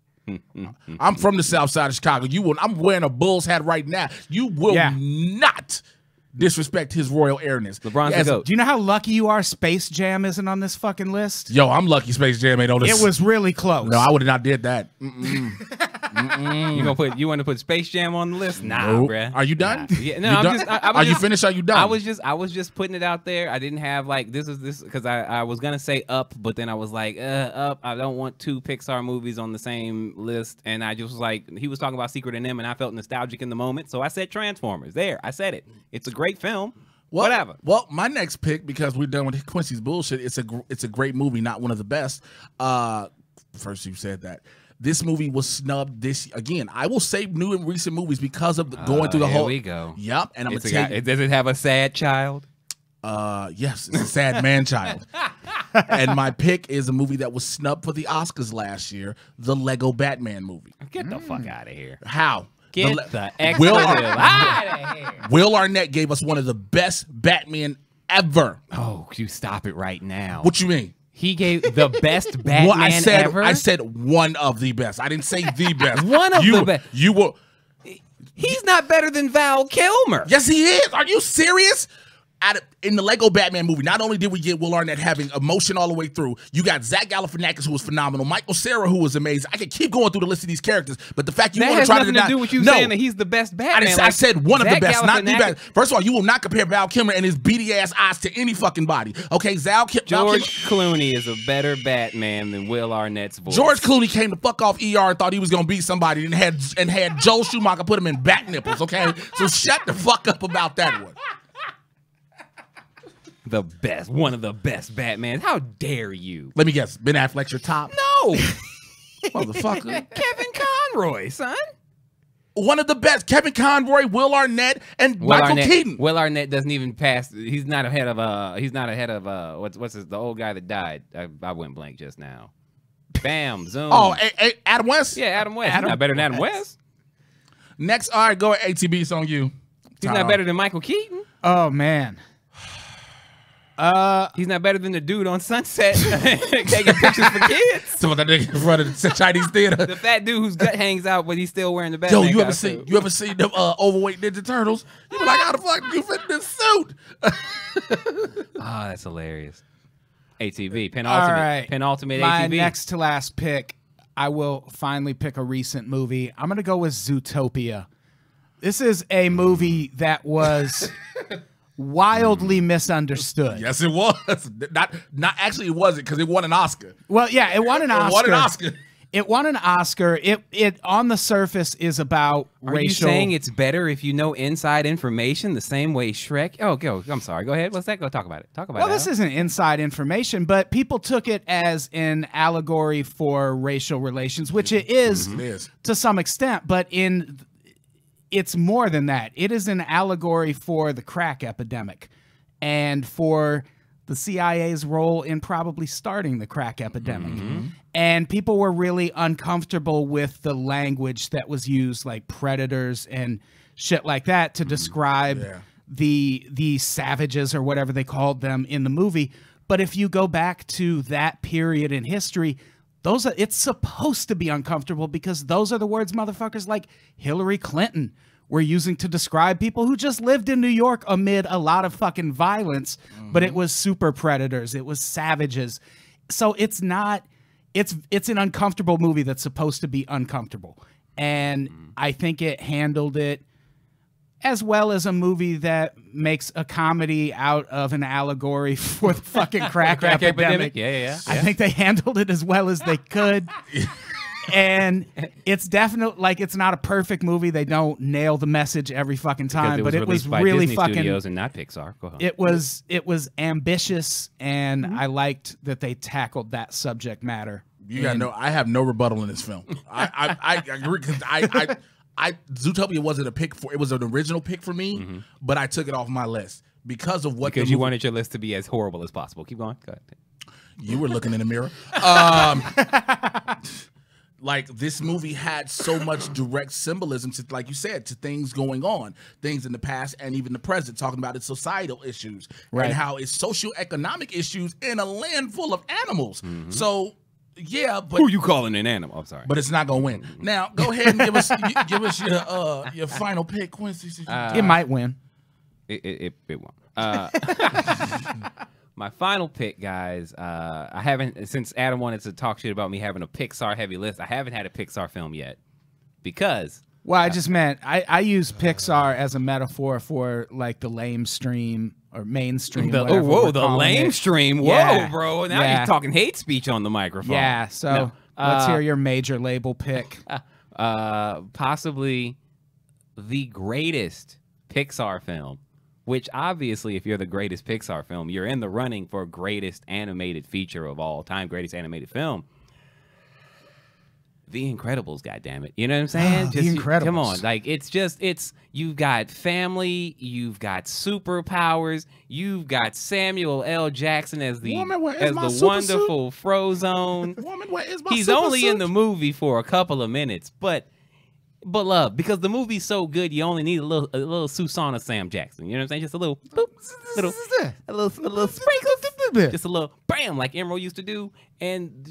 I'm from the South Side of Chicago. I'm wearing a Bulls hat right now. You will not disrespect his royal airness. LeBron's the GOAT. Do you know how lucky you are Space Jam isn't on this fucking list? Yo, I'm lucky Space Jam ain't on this. It was really close. No, I would have not did that. You want to put Space Jam on the list? Nah, Nope. bruh. Are you done? Nah. Yeah, no, You I'm done? just. Are you finished? Are you done? I was just putting it out there. I didn't have like this because I was gonna say Up, but then I was like Up. I don't want two Pixar movies on the same list, and I just was like he was talking about Secret of Nimh, and I felt nostalgic in the moment, so I said Transformers. There, I said it. It's a great film. Whatever. Well, my next pick, because we're done with Quincy's bullshit, it's a great movie, not one of the best. First you said that. This movie was snubbed this again. I will say new and recent movies because of going through the whole. Here we go. Yep, and I'm gonna tell you. Does it have a sad child? Yes, it's a sad man child. And my pick is a movie that was snubbed for the Oscars last year, the Lego Batman movie. Get the fuck out of here. How? Get the X Will out of here. Will Arnett gave us one of the best Batman ever. Oh, you stop it right now. What you mean? He gave the best Batman Well, ever? I said one of the best. I didn't say the best. One of the best. You will. He's not better than Val Kilmer. Yes, he is. Are you serious? in the Lego Batman movie, not only did we get Will Arnett having emotion all the way through, you got Zach Galifianakis, who was phenomenal, Michael Cera, who was amazing. I could keep going through the list of these characters, but the fact you want to try to do with you saying that he's the best Batman. I said one of the best, not the best. First of all, you will not compare Val Kilmer and his beady ass eyes to any fucking body. Okay, George Clooney is a better Batman than Will Arnett's voice. George Clooney came to fuck off ER and thought he was gonna be somebody, and had Joel Schumacher put him in bat nipples. Okay, so shut the fuck up about that one. The best, one of the best Batmans. How dare you? Let me guess. Ben Affleck's your top? No. Motherfucker. Kevin Conroy, son. One of the best. Kevin Conroy, Will Arnett, and Michael Keaton. Will Arnett doesn't even pass. He's not ahead of. He's not ahead of. The old guy that died? I went blank just now. Bam. Zoom. Oh, Adam West. Yeah, Adam West. He's not better than Adam West. Next, all right, go ahead. ATB. It's on you. He's not better than Michael Keaton. Oh man. He's not better than the dude on Sunset taking pictures for kids. So that nigga in front of the Chinese theater. The fat dude whose gut hangs out, but he's still wearing the Batman. Yo, you ever seen them overweight Ninja Turtles? You be like, how the fuck do you fit in this suit? Oh, that's hilarious. ATV, penultimate, All right. penultimate My ATV. next to last pick, I will finally pick a recent movie. I'm gonna go with Zootopia. This is a movie that was wildly misunderstood. Yes, it was. Not actually, it wasn't, because it won an Oscar. Well, yeah, it won an Oscar. It won an Oscar. It won an Oscar. It on the surface is about Are racial. you saying it's better if you know inside information the same way Shrek? Oh, go. I'm sorry. Go ahead. What's that? Go talk about it. Talk about it. Well, this isn't inside information, but people took it as an allegory for racial relations, which it is to some extent, but it's more than that. It is an allegory for the crack epidemic and for the CIA's role in probably starting the crack epidemic. And people were really uncomfortable with the language that was used, like predators and shit like that, to describe the savages or whatever they called them in the movie. But if you go back to that period in history, it's supposed to be uncomfortable, because those are the words motherfuckers like Hillary Clinton were using to describe people who just lived in New York amid a lot of fucking violence, but it was super predators, it was savages. So it's an uncomfortable movie that's supposed to be uncomfortable. And I think it handled it as well as a movie that makes a comedy out of an allegory for the fucking crack epidemic. Yeah. I think they handled it as well as they could. And it's definitely, like, it's not a perfect movie. They don't nail the message every fucking time, but it was really Disney fucking Studios and not Pixar. Go ahead. It was ambitious, and I liked that they tackled that subject matter. I have no rebuttal in this film. I agree, because Zootopia wasn't a pick for. It was an original pick for me, but I took it off my list because of what. Because you wanted your list to be as horrible as possible. Keep going. Go ahead. You were looking in the mirror. Like, this movie had so much direct symbolism to, like you said, to things going on, things in the past and even the present, talking about its societal issues and how it's socioeconomic issues in a land full of animals. So, yeah, but who are you calling an animal? I'm sorry, but it's not gonna win. Now, go ahead and give us your final pick, Quincy. It might win. It won't. My final pick, guys. I haven't, since Adam wanted to talk shit about me having a Pixar heavy list, I haven't had a Pixar film yet, because. Well, I just meant I use Pixar as a metaphor for, like, the lamestream or mainstream. The lamestream. Whoa, Yeah. bro! Now you're talking hate speech on the microphone. Yeah. So let's hear your major label pick. Possibly the greatest Pixar film. Which, obviously, if you're the greatest Pixar film, you're in the running for greatest animated feature of all time, greatest animated film. The Incredibles, goddammit. You know what I'm saying? The Incredibles. Come on. Like, you've got family, you've got superpowers, you've got Samuel L. Jackson as the wonderful Frozone. Woman, where is my He's super only suit? in the movie for a couple of minutes, but love, because the movie's so good, you only need a little Susanna Sam Jackson. You know what I'm saying? Just a little boop, a little sprinkle, just a little bam, like Emerald used to do, and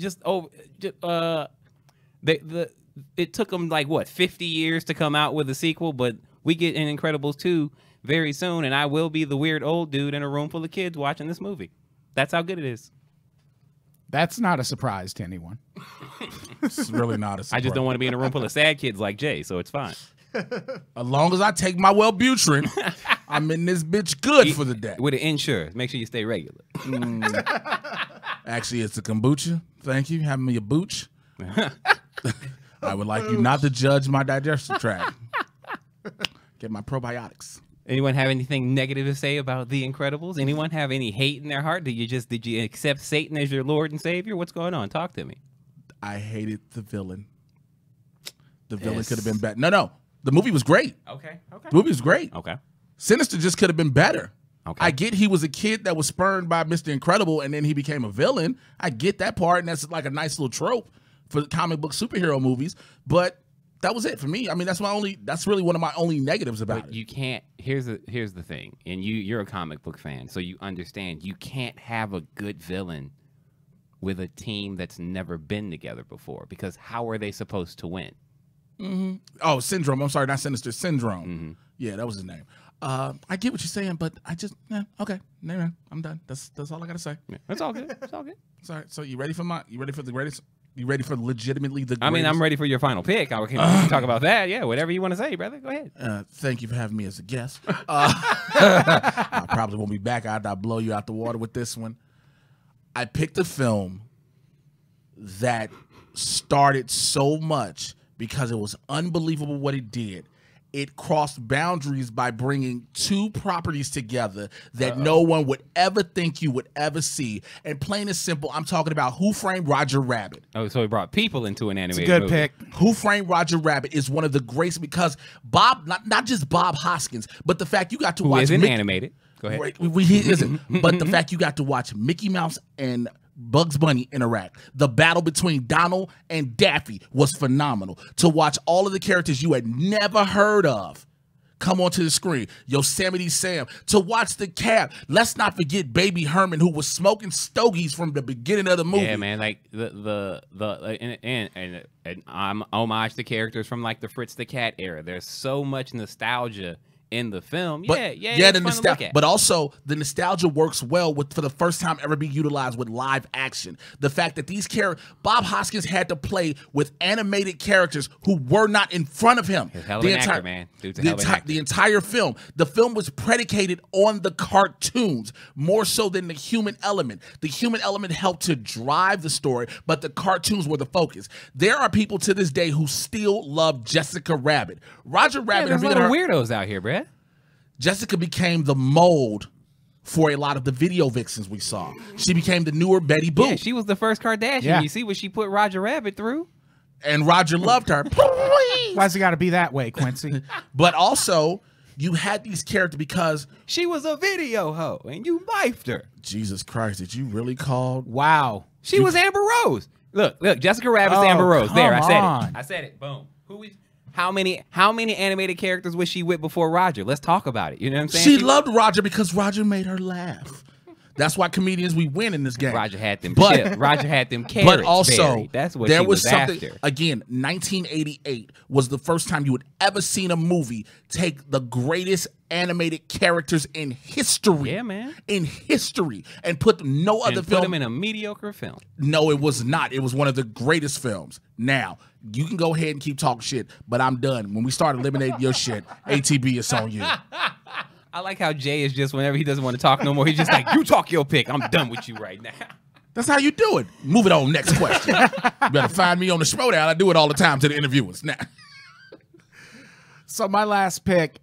it took them like what 50 years to come out with a sequel, but we get in Incredibles 2 very soon, and I will be the weird old dude in a room full of kids watching this movie. That's how good it is. That's not a surprise to anyone. It's really not a surprise. I just don't want to be in a room full of sad kids like Jay, so it's fine. As long as I take my Wellbutrin, I'm in this bitch good for the day. With an insure, make sure you stay regular. Actually, it's a kombucha. Thank you. Having me a booch. I would like you not to judge my digestive tract. Get my probiotics. Anyone have anything negative to say about The Incredibles? Anyone have any hate in their heart? Did you accept Satan as your Lord and Savior? What's going on? Talk to me. I hated the villain. The villain could have been better. No. The movie was great. Okay. The movie was great. Okay. Sinister just could have been better. Okay. I get he was a kid that was spurned by Mr. Incredible and then he became a villain. I get that part, and that's like a nice little trope for the comic book superhero movies. But that was it for me. I mean, that's really one of my only negatives about it. You can't. Here's the thing, and you're a comic book fan, so you understand. You can't have a good villain with a team that's never been together before, because how are they supposed to win? Mm-hmm. Oh, Syndrome. I'm sorry, not Sinister. Syndrome. Mm-hmm. Yeah, that was his name. I get what you're saying, but I just okay. No, I'm done. That's all I gotta say. Yeah, that's all good. It's all good. Sorry. So you ready for the greatest? You ready for legitimately the greatest? I mean, I'm ready for your final pick. We can talk about that. Yeah, whatever you want to say, brother. Go ahead. Thank you for having me as a guest. I probably won't be back. I'll blow you out the water with this one. I picked a film that started so much because it was unbelievable what it did. It crossed boundaries by bringing two properties together that no one would ever think you would ever see. And plain and simple, I'm talking about Who Framed Roger Rabbit. Oh, so he brought people into an animated Good movie. pick. Who Framed Roger Rabbit is one of the greats because Bob, not just Bob Hoskins, but the fact you got to Who watch isn't animated. Go ahead. Right, he isn't. But the fact you got to watch Mickey Mouse and Bugs Bunny interact. The battle between Donald and Daffy was phenomenal. To watch all of the characters you had never heard of come onto the screen. Yosemite Sam. To watch the cab. Let's not forget Baby Herman, who was smoking stogies from the beginning of the movie. Yeah, man. Like and I'm homage to characters from like the Fritz the Cat era. There's so much nostalgia in the film. But, the nostalgia. But also the nostalgia works well for the first time ever being utilized with live action. The fact that these characters, Bob Hoskins had to play with animated characters who were not in front of him. He's a hell of an actor, man. Dude's a hell of an actor. The entire film. The film was predicated on the cartoons more so than the human element. The human element helped to drive the story, but the cartoons were the focus. There are people to this day who still love Jessica Rabbit. Roger Rabbit. There's a lot of weirdos out here, bruh. Jessica became the mold for a lot of the video vixens we saw. She became the newer Betty Boop. Yeah, she was the first Kardashian. Yeah. You see what she put Roger Rabbit through? And Roger loved her. Why's it got to be that way, Quincy? But also, you had these characters because... She was a video hoe, and you knifed her. Jesus Christ, did you really call... Wow. She was Amber Rose. Look, Jessica Rabbit's Amber Rose. There, I said it. Boom. How many animated characters was she with before Roger? Let's talk about it. You know what I'm saying? She loved Roger because Roger made her laugh. That's why comedians, we win in this game. Roger had them chips. Roger had them carrots. But also, buried. That's what there she was something, after. Again, 1988 was the first time you would ever seen a movie take the greatest animated characters in history. Yeah, man. In history. And put no other and film. Put them in a mediocre film. No, it was not. It was one of the greatest films. Now, you can go ahead and keep talking shit, but I'm done. When we start eliminating your shit, ATB is on you. I like how Jay is just, whenever he doesn't want to talk no more, he's just like, you talk your pick. I'm done with you right now. That's how you do it. Move it on. Next question. You better find me on the Schmodown. I do it all the time to the interviewers. Now. So my last pick,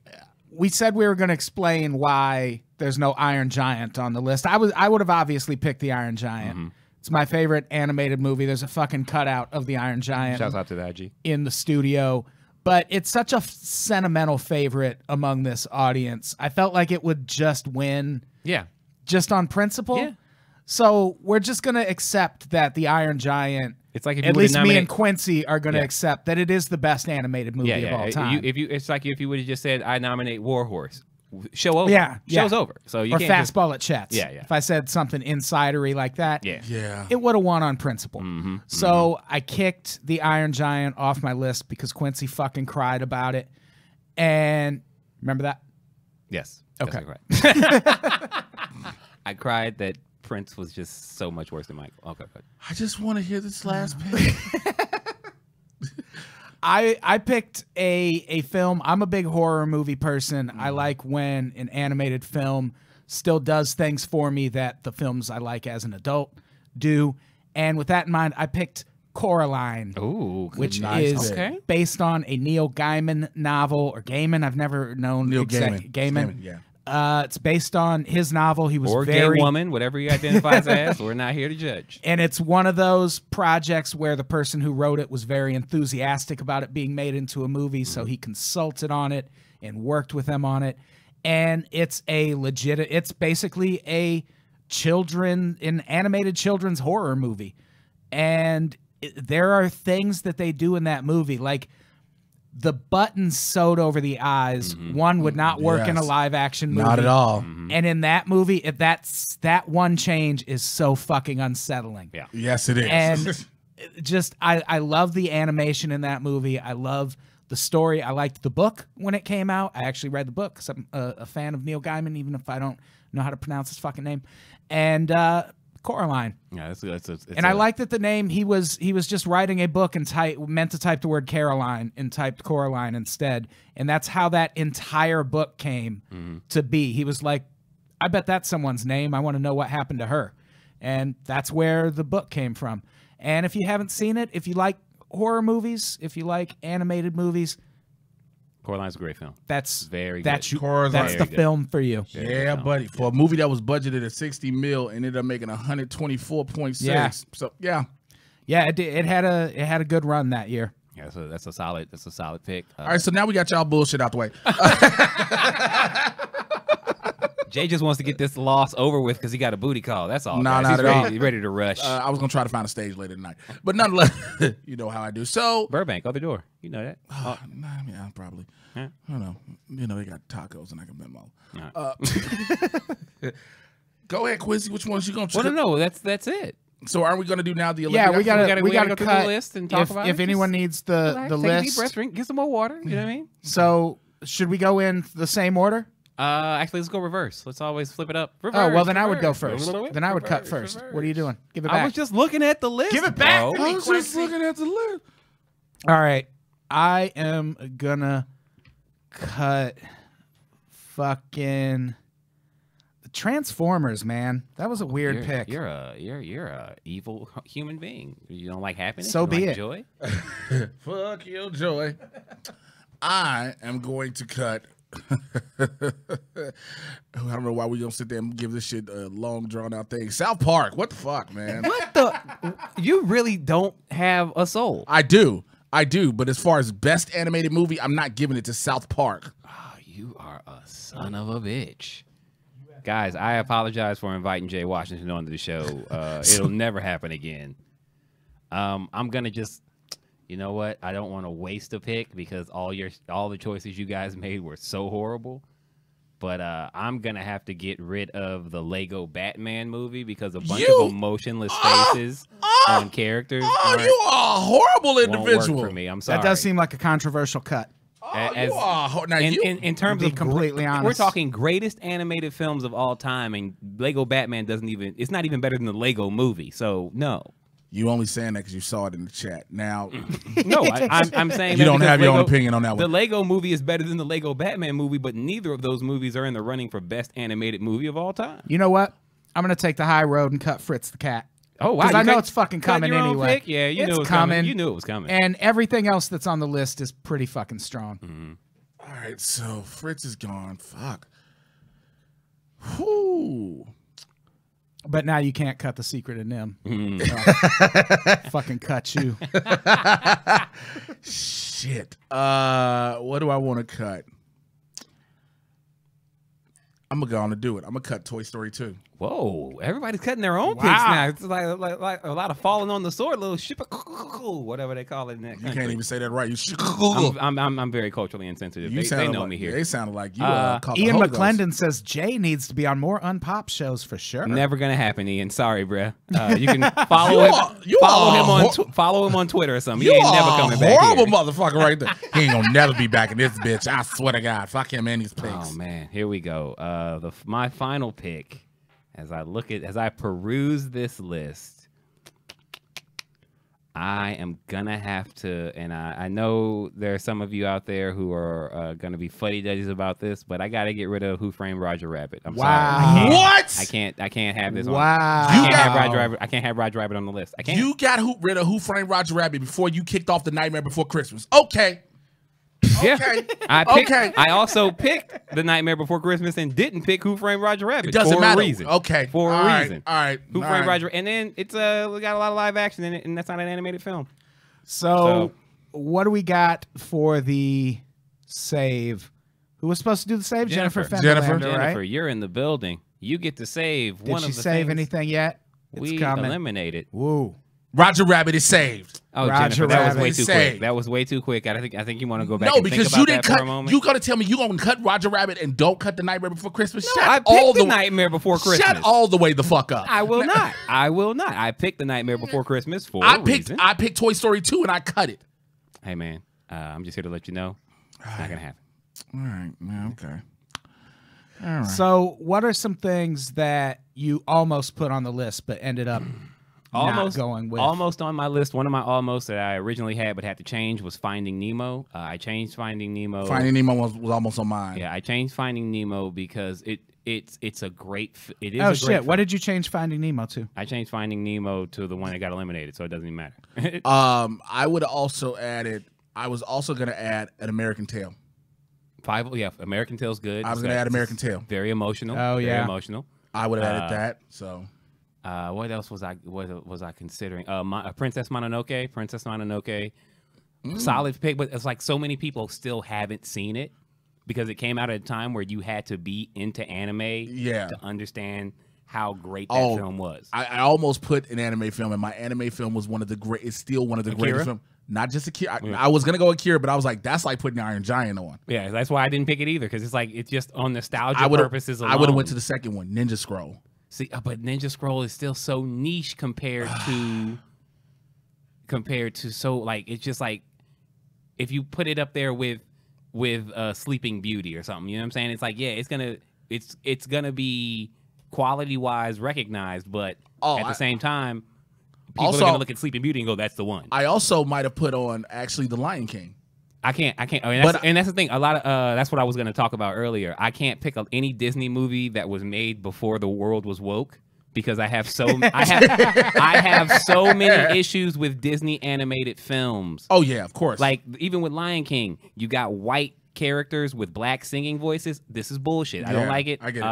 we said we were going to explain why there's no Iron Giant on the list. I would have obviously picked the Iron Giant. Mm-hmm. It's my favorite animated movie. There's a fucking cutout of the Iron Giant. Shouts out to the IG. In the studio. But it's such a sentimental favorite among this audience. I felt like it would just win. Yeah. Just on principle. Yeah. So we're just going to accept that the Iron Giant, it's like if at least me and Quincy are going to accept that it is the best animated movie of all time. It's like if you would have just said, I nominate Warhorse. Show over. Yeah. Show's over. So you or can't Fastball at Chet's. Yeah. If I said something insidery like that, yeah, it would have won on principle. Mm-hmm. So I kicked the Iron Giant off my list because Quincy fucking cried about it. And remember that? Yes. Okay. Right. I cried that Prince was just so much worse than Michael. Okay, good. I just want to hear this last pick. I picked a film. I'm a big horror movie person. I like when an animated film still does things for me that the films I like as an adult do. And with that in mind, I picked Coraline, which is based on a Neil Gaiman novel, or Gaiman. I've never known Neil Gaiman. Gaiman, yeah. It's based on his novel. He was or very gay woman, whatever he identifies as. We're not here to judge. And it's one of those projects where the person who wrote it was very enthusiastic about it being made into a movie, so he consulted on it and worked with them on it. And it's it's basically an animated children's horror movie. And there are things that they do in that movie, like the buttons sewed over the eyes. One would not work in a live action movie. Not at all. And in that movie, that one change is so fucking unsettling. Yeah. Yes, it is. And just I love the animation in that movie. I love the story. I liked the book when it came out. I actually read the book because I'm a fan of Neil Gaiman, even if I don't know how to pronounce his fucking name. And Coraline. Yeah, and I like that the name, he was just writing a book and meant to type the word Caroline and typed Coraline instead. And that's how that entire book came to be. He was like, I bet that's someone's name. I want to know what happened to her. And that's where the book came from. And if you haven't seen it, if you like horror movies, if you like animated movies, Coraline's a great film. That's very that's good. That's the film for you. Yeah, buddy. For a movie that was budgeted at 60 mil and ended up making 124.6. Yeah. So yeah. Yeah, it had a good run that year. Yeah, so that's a solid pick. All right, so now we got y'all bullshit out the way. Jay just wants to get this loss over with because he got a booty call. That's all. Nah, guys. not He's at ready, all. He's ready to rush. I was gonna try to find a stage later tonight, but nonetheless, you know how I do. So Burbank, other door. You know that. yeah, probably. Yeah. I don't know. You know they got tacos and I can Venmo. Right. Go ahead, Quincy. Which ones you gonna? Well, no, that's it. So are we gonna do now the Yeah, Olympic? we gotta go through cut the list and talk about it. if anyone needs the Take a deep list. breath, get some more water. You know what I mean? So should we go in the same order? Actually, let's go reverse. Let's always flip it up. Reverse, Oh well, then I would go reverse. first. Then I would cut first. What are you doing? Give it back. I was just looking at the list. Give it back. bro. I was just looking at the list. All right, I am gonna cut fucking the Transformers, man. That was a weird pick. You're a evil human being. You don't like happiness. So you be like it. Joy. Fuck your joy. I am going to cut. I don't know why we gonna sit there and give this shit a long drawn out thing. South Park. What the fuck, man? What the? You really don't have a soul. I do. But as far as best animated movie, I'm not giving it to South Park. Oh, you are a son of a bitch. Guys, I apologize for inviting Jay Washington onto the show. It'll never happen again. I'm gonna just, you know what? I don't want to waste a pick because all the choices you guys made were so horrible. But I'm gonna have to get rid of the Lego Batman movie because a bunch of emotionless faces on characters. Oh, you are a horrible won't individual. work for me. I'm sorry. That does seem like a controversial cut. You are now in terms be of completely honest. we're talking greatest animated films of all time, and Lego Batman it's not even better than the Lego movie. So no. You only saying that because you saw it in the chat. Now, No, I'm saying you that don't because have your own opinion on that The one. Lego movie is better than the Lego Batman movie, but neither of those movies are in the running for best animated movie of all time. You know what? I'm gonna take the high road and cut Fritz the Cat. Oh wow! Because I know cut- it's fucking cut coming your own anyway. pick? Yeah, you knew It's it was coming. coming. You knew it was coming. And everything else that's on the list is pretty fucking strong. All right, so Fritz is gone. Fuck. Whoo. But now you can't cut the Secret of Nimh. Fucking cut you. Shit. What do I want to cut? I'm gonna go on to do it. I'm gonna cut Toy Story 2. Whoa! Everybody's cutting their own Wow. picks now. It's like a lot of falling on the sword, little ship, whatever they call it in that country. You can't even say that right. I'm very culturally insensitive. They know me here. They sounded like you. Ian McClendon says Jay needs to be on more Unpop shows for sure. Never gonna happen, Ian. Sorry, bruh. You can follow him on Twitter or something. He ain't never coming back. Horrible motherfucker right there. He ain't gonna never be back in this bitch. I swear to God. Fuck him and these picks. Oh man, here we go. My final pick. As I peruse this list, I am gonna have to, and I know there are some of you out there who are gonna be fuddy-duddies about this, but I gotta get rid of Who Framed Roger Rabbit. I'm sorry. What? I can't have this. Wow. I can't have Roger Rabbit on the list. I can't. You got rid of Who Framed Roger Rabbit before you kicked off The Nightmare Before Christmas. Okay. Yeah. Okay. I also picked The Nightmare Before Christmas and didn't pick Who Framed Roger Rabbit. It doesn't matter. For a reason. Okay. For a reason. All right. Who Framed Roger? And then it's we got a lot of live action in it, and that's not an animated film. So what do we got for the save? Who was supposed to do the save? Jennifer Fenderlander, right? Jennifer, you're in the building. You get to save one of the Did she save things anything yet? It's we coming. eliminated. Woo. Roger Rabbit is saved. Oh, Roger Jennifer, that was Rabbit way too saved. quick. That was way too quick. I think you want to go back. No, and because think about you didn't that for a cut. moment. You gonna tell me you gonna cut Roger Rabbit and don't cut The Nightmare Before Christmas? No, Shut I picked all The Nightmare Before Christmas. Shut all the way the fuck up. I will not. I will not. I picked The Nightmare Before Christmas for a reason. I picked Toy Story 2 and I cut it. Hey man, I'm just here to let you know it's not gonna happen. All right, man. Okay. All right. So what are some things that you almost put on the list but ended up not going with? Almost on my list. One of my almost that I originally had but had to change was Finding Nemo. I changed Finding Nemo. Finding Nemo was almost on mine. Yeah, I changed Finding Nemo because it's a great. It is. Oh a great shit! film. What did you change Finding Nemo to? I changed Finding Nemo to the one that got eliminated, so it doesn't even matter. I would have also added. I was also gonna add An American Tail. American Tail's good. I was gonna add American Tail. Very emotional. Oh, yeah. Very emotional. I would have added that. So. What else was I considering? Princess Mononoke. Solid pick, but it's like so many people still haven't seen it because it came out at a time where you had to be into anime to understand how great that film was. I almost put an anime film, and my anime film was one of the great. It's still one of the greatest films. Not just Akira. I was gonna go Akira, but I was like, that's like putting Iron Giant on. Yeah, that's why I didn't pick it either because it's like it's just on nostalgia purposes alone. I would have went to the second one, Ninja Scroll. See, but Ninja Scroll is still so niche compared to so like it's just like if you put it up there with Sleeping Beauty or something, you know what I'm saying? It's like it's gonna be quality wise recognized, but at the same time, people are gonna look at Sleeping Beauty and go, "That's the one." I also might have put on actually The Lion King. I can't. I mean, and that's the thing. A lot of that's what I was going to talk about earlier. I can't pick up any Disney movie that was made before the world was woke because I have so many issues with Disney animated films. Oh yeah, of course. Like even with Lion King, you got white characters with black singing voices. This is bullshit. I don't like it. I get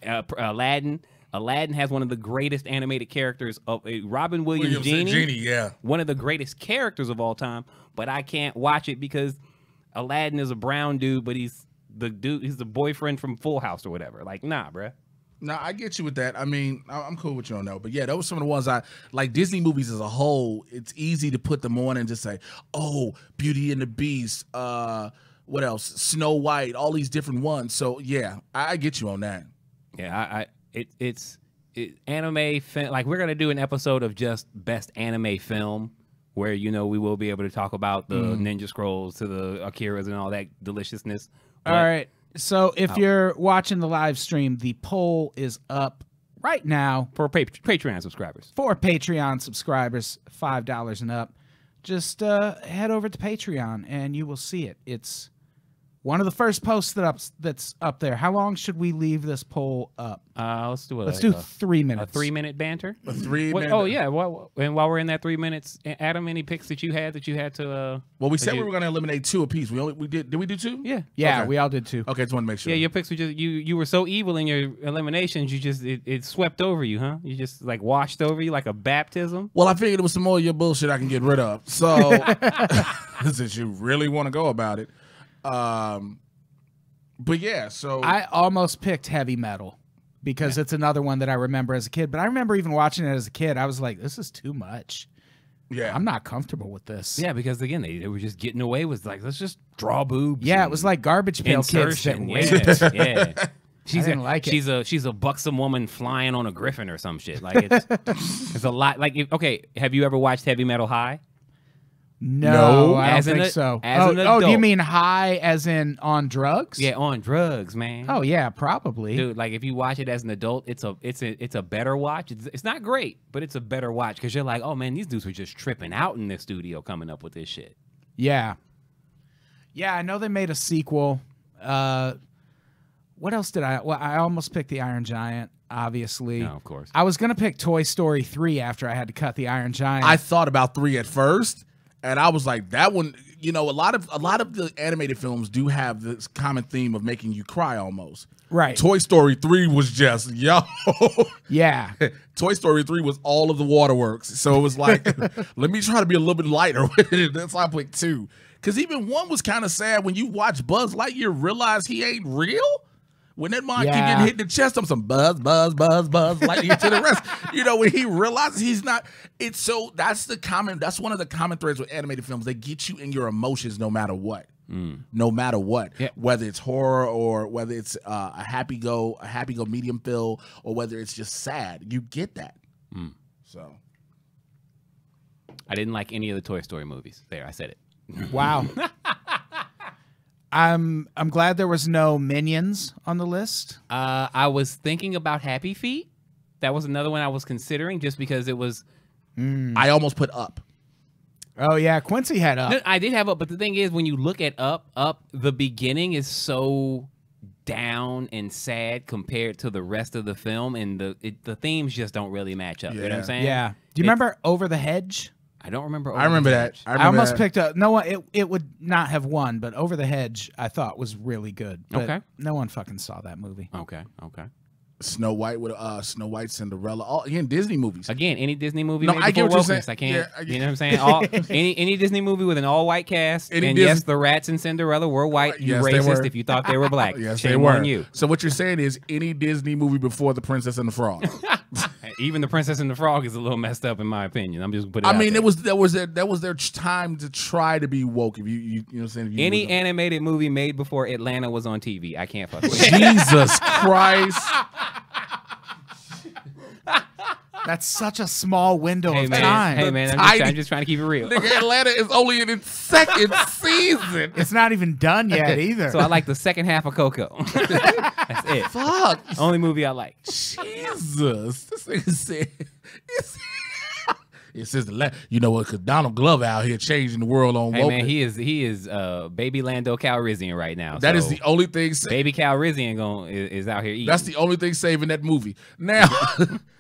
it. Aladdin. Aladdin has one of the greatest animated characters of Robin Williams Genie. Yeah. One of the greatest characters of all time, but I can't watch it because Aladdin is a brown dude, but he's the boyfriend from Full House or whatever. Like, nah, bruh. No, I get you with that. I mean, I'm cool with you on that. But yeah, those were some of the ones I like. Disney movies as a whole, it's easy to put them on and just say, oh, Beauty and the Beast, what else? Snow White, all these different ones. So yeah, I get you on that. Yeah, it's anime like we're gonna do an episode of just best anime film where we will be able to talk about the Ninja Scrolls to the Akiras and all that deliciousness. All right, so if you're watching the live stream, the poll is up right now for Patreon subscribers. For Patreon subscribers, $5 and up, just head over to Patreon and you will see it. It's one of the first posts that's up there. How long should we leave this poll up? Let's do it. Let's do 3 minutes. A 3-minute banter. A 3 minute. Oh yeah. And while we're in that 3 minutes, Adam, any picks that you had to? Well, we said we were going to eliminate 2 apiece. We did. Did we do 2? Yeah. Yeah, okay. We all did 2. Okay, just want to make sure. Yeah, your picks were just you were so evil in your eliminations. You just it swept over you, huh? You just like washed over you like a baptism. Well, I figured it was some more of your bullshit I can get rid of. So since you really want to go about it. But yeah, so I almost picked heavy metal. because it's another one that I remember as a kid. But I remember even watching it as a kid. I was like, this is too much. Yeah. I'm not comfortable with this. Yeah, because again, they were just getting away with like, let's just draw boobs. Yeah, it was like Garbage Pail Kids that insertion. raped. Yeah. She's didn't like it. She's a buxom woman flying on a griffin or some shit. Like it's a lot. Like okay, have you ever watched Heavy Metal High? No, I as don't an think so. as an Do you adult. mean high as in on drugs? Yeah, on drugs, man. Oh yeah, probably. Dude, like if you watch it as an adult, it's a better watch. It's not great, but it's a better watch because you're like, oh man, these dudes were just tripping out in the studio coming up with this shit. Yeah. Yeah, I know they made a sequel. What else did I? Well, I almost picked the Iron Giant. Obviously, No, of course. I was gonna pick Toy Story 3 after I had to cut the Iron Giant. I thought about 3 at first, and I was like, that one. You know, a lot of the animated films do have this common theme of making you cry almost. Right. Toy Story 3 was just Yeah. Toy Story 3 was all of the waterworks. So it was like, let me try to be a little bit lighter with it. That's why I picked 2. Because even 1 was kind of sad when you watch Buzz Lightyear realize he ain't real. When that mind keep getting hit in the chest, I'm some buzz, Lightyear to the rest. You know, when he realizes he's not, it's so, that's one of the common threads with animated films. They get you in your emotions no matter what. No matter what, whether it's horror or whether it's a happy go medium feel, or whether it's just sad, you get that. So, I didn't like any of the Toy Story movies. There, I said it. Wow. I'm glad there was no Minions on the list. I was thinking about Happy Feet. That was another one I was considering just because it was. I almost put Up. Oh yeah, Quincy had Up. No, I did have Up, but the thing is, when you look at Up, the beginning is so down and sad compared to the rest of the film, and the themes just don't really match up. You know what I'm saying? Yeah. Do you remember Over the Hedge? I don't remember. I remember that. I almost picked up. No one. It would not have won, but Over the Hedge I thought was really good. But Okay. No one fucking saw that movie. Okay. Snow White with Snow White, Cinderella, all again Disney movies. Again, any Disney movie No, made I get before what you're wokeness, saying. I can't. Yeah, you know what I'm saying? All, any Disney movie with an all-white cast, Any and Disney- yes, the rats in Cinderella were white. You Yes, they racist were. if you thought they were black. Yes, Shame they were. on you. So what you're saying is any Disney movie before The Princess and the Frog. Even The Princess and the Frog is a little messed up in my opinion. I'm just putting it I out mean, there. that was their time to try to be woke. If you know what I'm saying. If you Any was- animated movie made before Atlanta was on TV, I can't fuck with it. Jesus Christ. That's such a small window Hey of man, time. hey man, Tiny- I'm just trying to keep it real. Nigga, Atlanta is only in its second season. It's not even done yet either. So I like the second half of Coco. That's it. Fuck. Only movie I like. Jesus. This nigga said. It says you know what? Because Donald Glover out here changing the world on Hey woke. man, he is baby Lando Calrissian right now. That is so the only thing. baby Calrissian is out here eating. That's the only thing saving that movie now,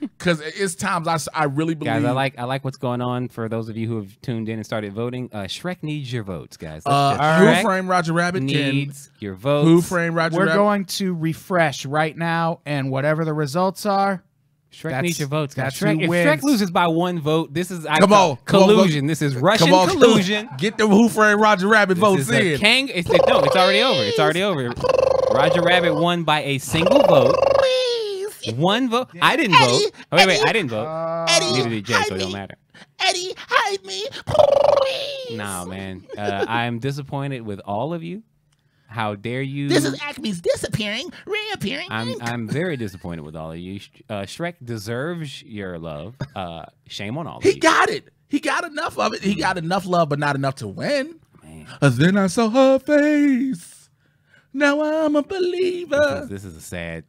because it's times I really believe. Guys, I like what's going on. For those of you who have tuned in and started voting, Shrek needs your votes, guys. Who Shrek Framed Roger Rabbit needs your votes. Who Framed Roger We're Rabbit? going to refresh right now, and whatever the results are, Shrek needs your votes, guys. that's Shrek, who if Shrek wins. loses by one vote, this is Come on, collusion. This is Russian Come on, collusion. Get them Who Framed Roger Rabbit This votes is a in. it's already over. It's already over. Roger Rabbit won by a single vote. Please. One vote. I didn't vote. Oh, wait, I didn't vote. Eddie, Neither did Jay, hide so it don't me. matter. Eddie, hide me. Please. Nah, man. I'm disappointed with all of you. How dare you? This is Acme's disappearing, reappearing. I'm very disappointed with all of you. Shrek deserves your love. Shame on all of He you. got it. He got enough of it. He got enough love, but not enough to win. Man. Then I saw her face. Now I'm a believer. This is a sad.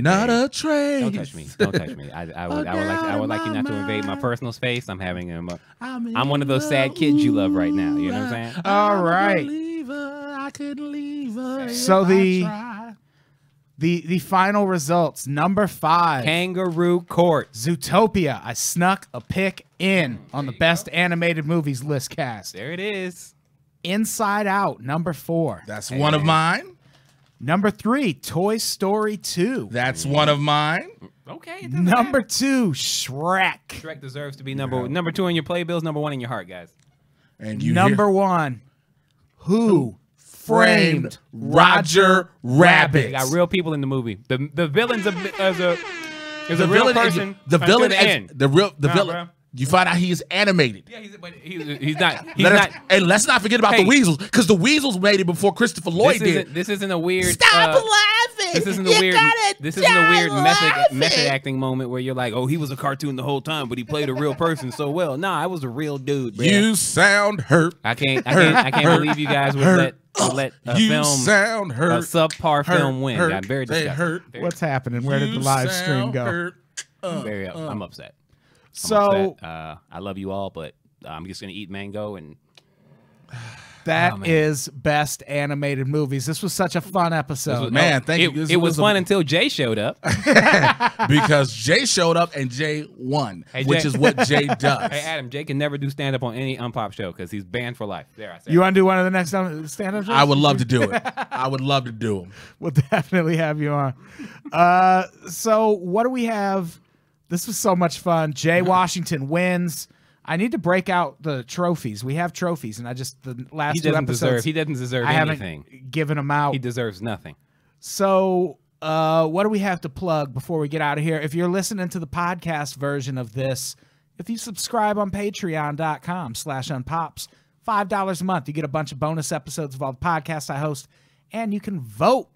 Not day. a trace. Don't touch me. Don't touch me. I would like you not to invade my personal space. I'm having I'm one of those sad kids you love right now. You know what I'm saying? All right. I couldn't leave her. So if the- I tried. The final results. Number 5, Kangaroo Court. Zootopia. I snuck a pick in on the best animated movies list cast. There it is. Inside Out. Number 4. That's one of mine. Number 3, Toy Story 2. That's one of mine. Okay. it doesn't Number matter. 2, Shrek. Shrek deserves to be number 2 in your playbills, number 1 in your heart, guys. And you Number 1, Who framed Roger Rabbit. They got real people in the movie. The villain's a real person. The villain, the villain. Bro. You find out he is animated. Yeah, he's not. And let's not forget about the weasels, because the weasels made it before Christopher Lloyd did. This isn't a weird. Stop laughing. This isn't a weird. This isn't a weird method acting moment where you're like, oh, he was a cartoon the whole time, but he played a real person so well. Nah, I was a real dude. Man. You sound hurt. I can't believe you guys would let a film, sound hurt. a subpar film win. I'm very disgusted. What's happening? Where did the live stream go? I'm upset. So I love you all, but I'm just gonna eat mango and. That is best animated movies. This was such a fun episode. Thank you. It was fun until Jay showed up. Because Jay showed up and Jay won, which is what Jay does. Hey, Adam, Jay can never do stand-up on any Unpop show because he's banned for life. There, I said. You want to do one of the next stand-up shows? I would love to do it. I would love to do them. We'll definitely have you on. So what do we have? This was so much fun. Jay Washington wins. I need to break out the trophies. We have trophies, and the last two episodes. He doesn't deserve anything. Haven't given them out. He deserves nothing. So, what do we have to plug before we get out of here? If you're listening to the podcast version of this, if you subscribe on patreon.com/unpops, $5 a month, you get a bunch of bonus episodes of all the podcasts I host, and you can vote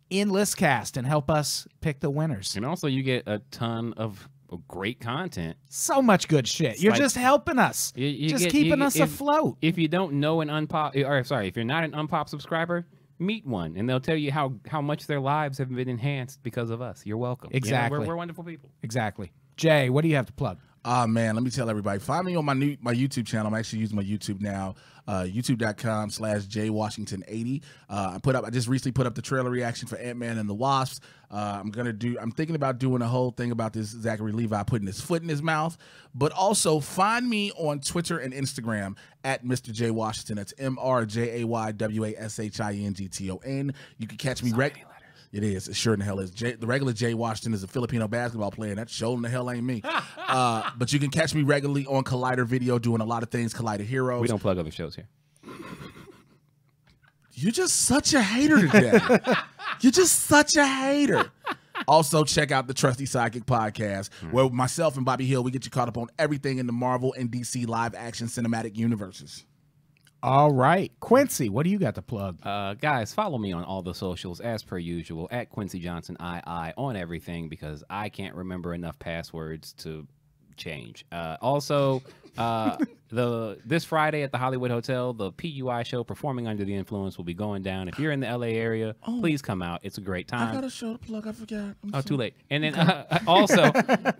in Listcast and help us pick the winners. And also, you get a ton of great content. So much good shit. You're just helping us. Just keeping us afloat. If you don't know if you're not an Unpop subscriber, meet one, and they'll tell you how much their lives have been enhanced because of us. You're welcome. Exactly. We're wonderful people. Exactly. Jay, what do you have to plug? Man, let me tell everybody. Find me on my YouTube channel. I'm actually using my YouTube now. YouTube.com/JWashington80. I just recently put up the trailer reaction for Ant-Man and the Wasps. I'm thinking about doing a whole thing about this Zachary Levi putting his foot in his mouth. But also find me on Twitter and Instagram at Mr. J Washington. That's MrJaywashington. You can catch me It is. It sure in the hell is. The regular Jay Washington is a Filipino basketball player, and that sure in the hell ain't me. But you can catch me regularly on Collider Video doing a lot of things, Collider Heroes. We don't plug other shows here. You're just such a hater today. You're just such a hater. Also, check out the Trusty Sidekick podcast, where myself and Bobby Hill, we get you caught up on everything in the Marvel and DC live action cinematic universes. All right. Quincy, what do you got to plug? Guys, follow me on all the socials as per usual at Quincy Johnson II on everything because I can't remember enough passwords to change. This Friday at the Hollywood Hotel, the PUI show Performing Under the Influence will be going down. If you're in the LA area, please come out. It's a great time. I got a show to plug. I forgot. Too late. And then also,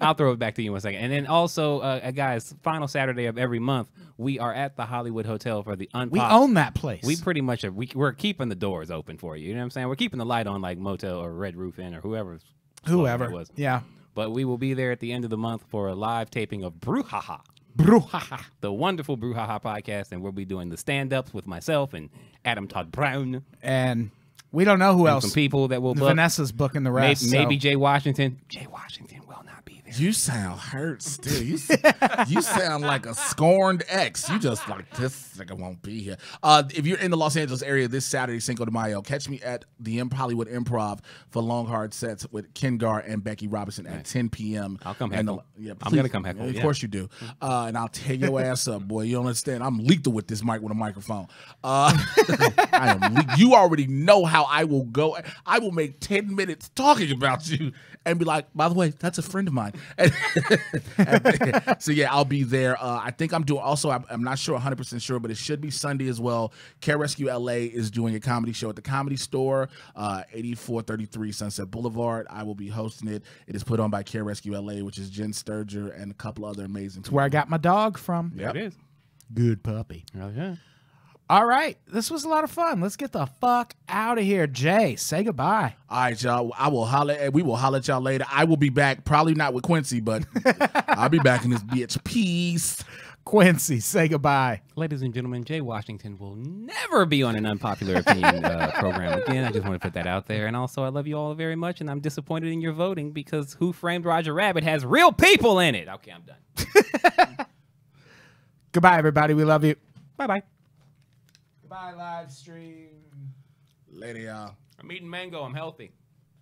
I'll throw it back to you in a second. And then also, guys, final Saturday of every month, we are at the Hollywood Hotel for the Unpop. We own that place. We pretty much we're keeping the doors open for you. You know what I'm saying? We're keeping the light on like Motel or Red Roof Inn or whoever it was. Yeah. But we will be there at the end of the month for a live taping of Brouhaha. The wonderful Brouhaha podcast, and we'll be doing the stand-ups with myself and Adam Todd Brown. And we don't know who else. Some people that will book. Vanessa's booking the rest. Maybe Jay Washington. Jay Washington will not be there. You sound hurt still. You sound like a scorned ex. You just like, this nigga won't be here. If you're in the Los Angeles area this Saturday, Cinco de Mayo, catch me at the Hollywood Improv for Long Hard Sets with Ken Garr and Becky Robinson at 10 p.m. I'll come heckle. I'm going to come heckle. Of course you do. And I'll tear your ass up, boy. You don't understand. I'm lethal with this mic with a microphone. I am. You already know how I will go. I will make 10 minutes talking about you and be like, by the way, that's a friend of mine. So yeah, I'll be there. I think I'm doing also, I'm not sure 100% sure, but it should be Sunday as well. Care Rescue LA is doing a comedy show at the Comedy Store, 8433 Sunset Boulevard. I will be hosting it. It is put on by Care Rescue LA, which is Jen Sturger and a couple other amazing people. Where I got my dog from. Yep. It is. Good puppy. Oh, yeah. All right. This was a lot of fun. Let's get the fuck out of here. Jay, say goodbye. All right, y'all. We will holler at y'all later. I will be back. Probably not with Quincy, but I'll be back in this bitch. Peace. Quincy, say goodbye. Ladies and gentlemen, Jay Washington will never be on an Unpopular Opinion program again. I just want to put that out there. And also, I love you all very much, and I'm disappointed in your voting because Who Framed Roger Rabbit has real people in it. Okay, I'm done. Goodbye, everybody. We love you. Bye-bye. Bye-bye, live stream. Later, y'all. I'm eating mango. I'm healthy.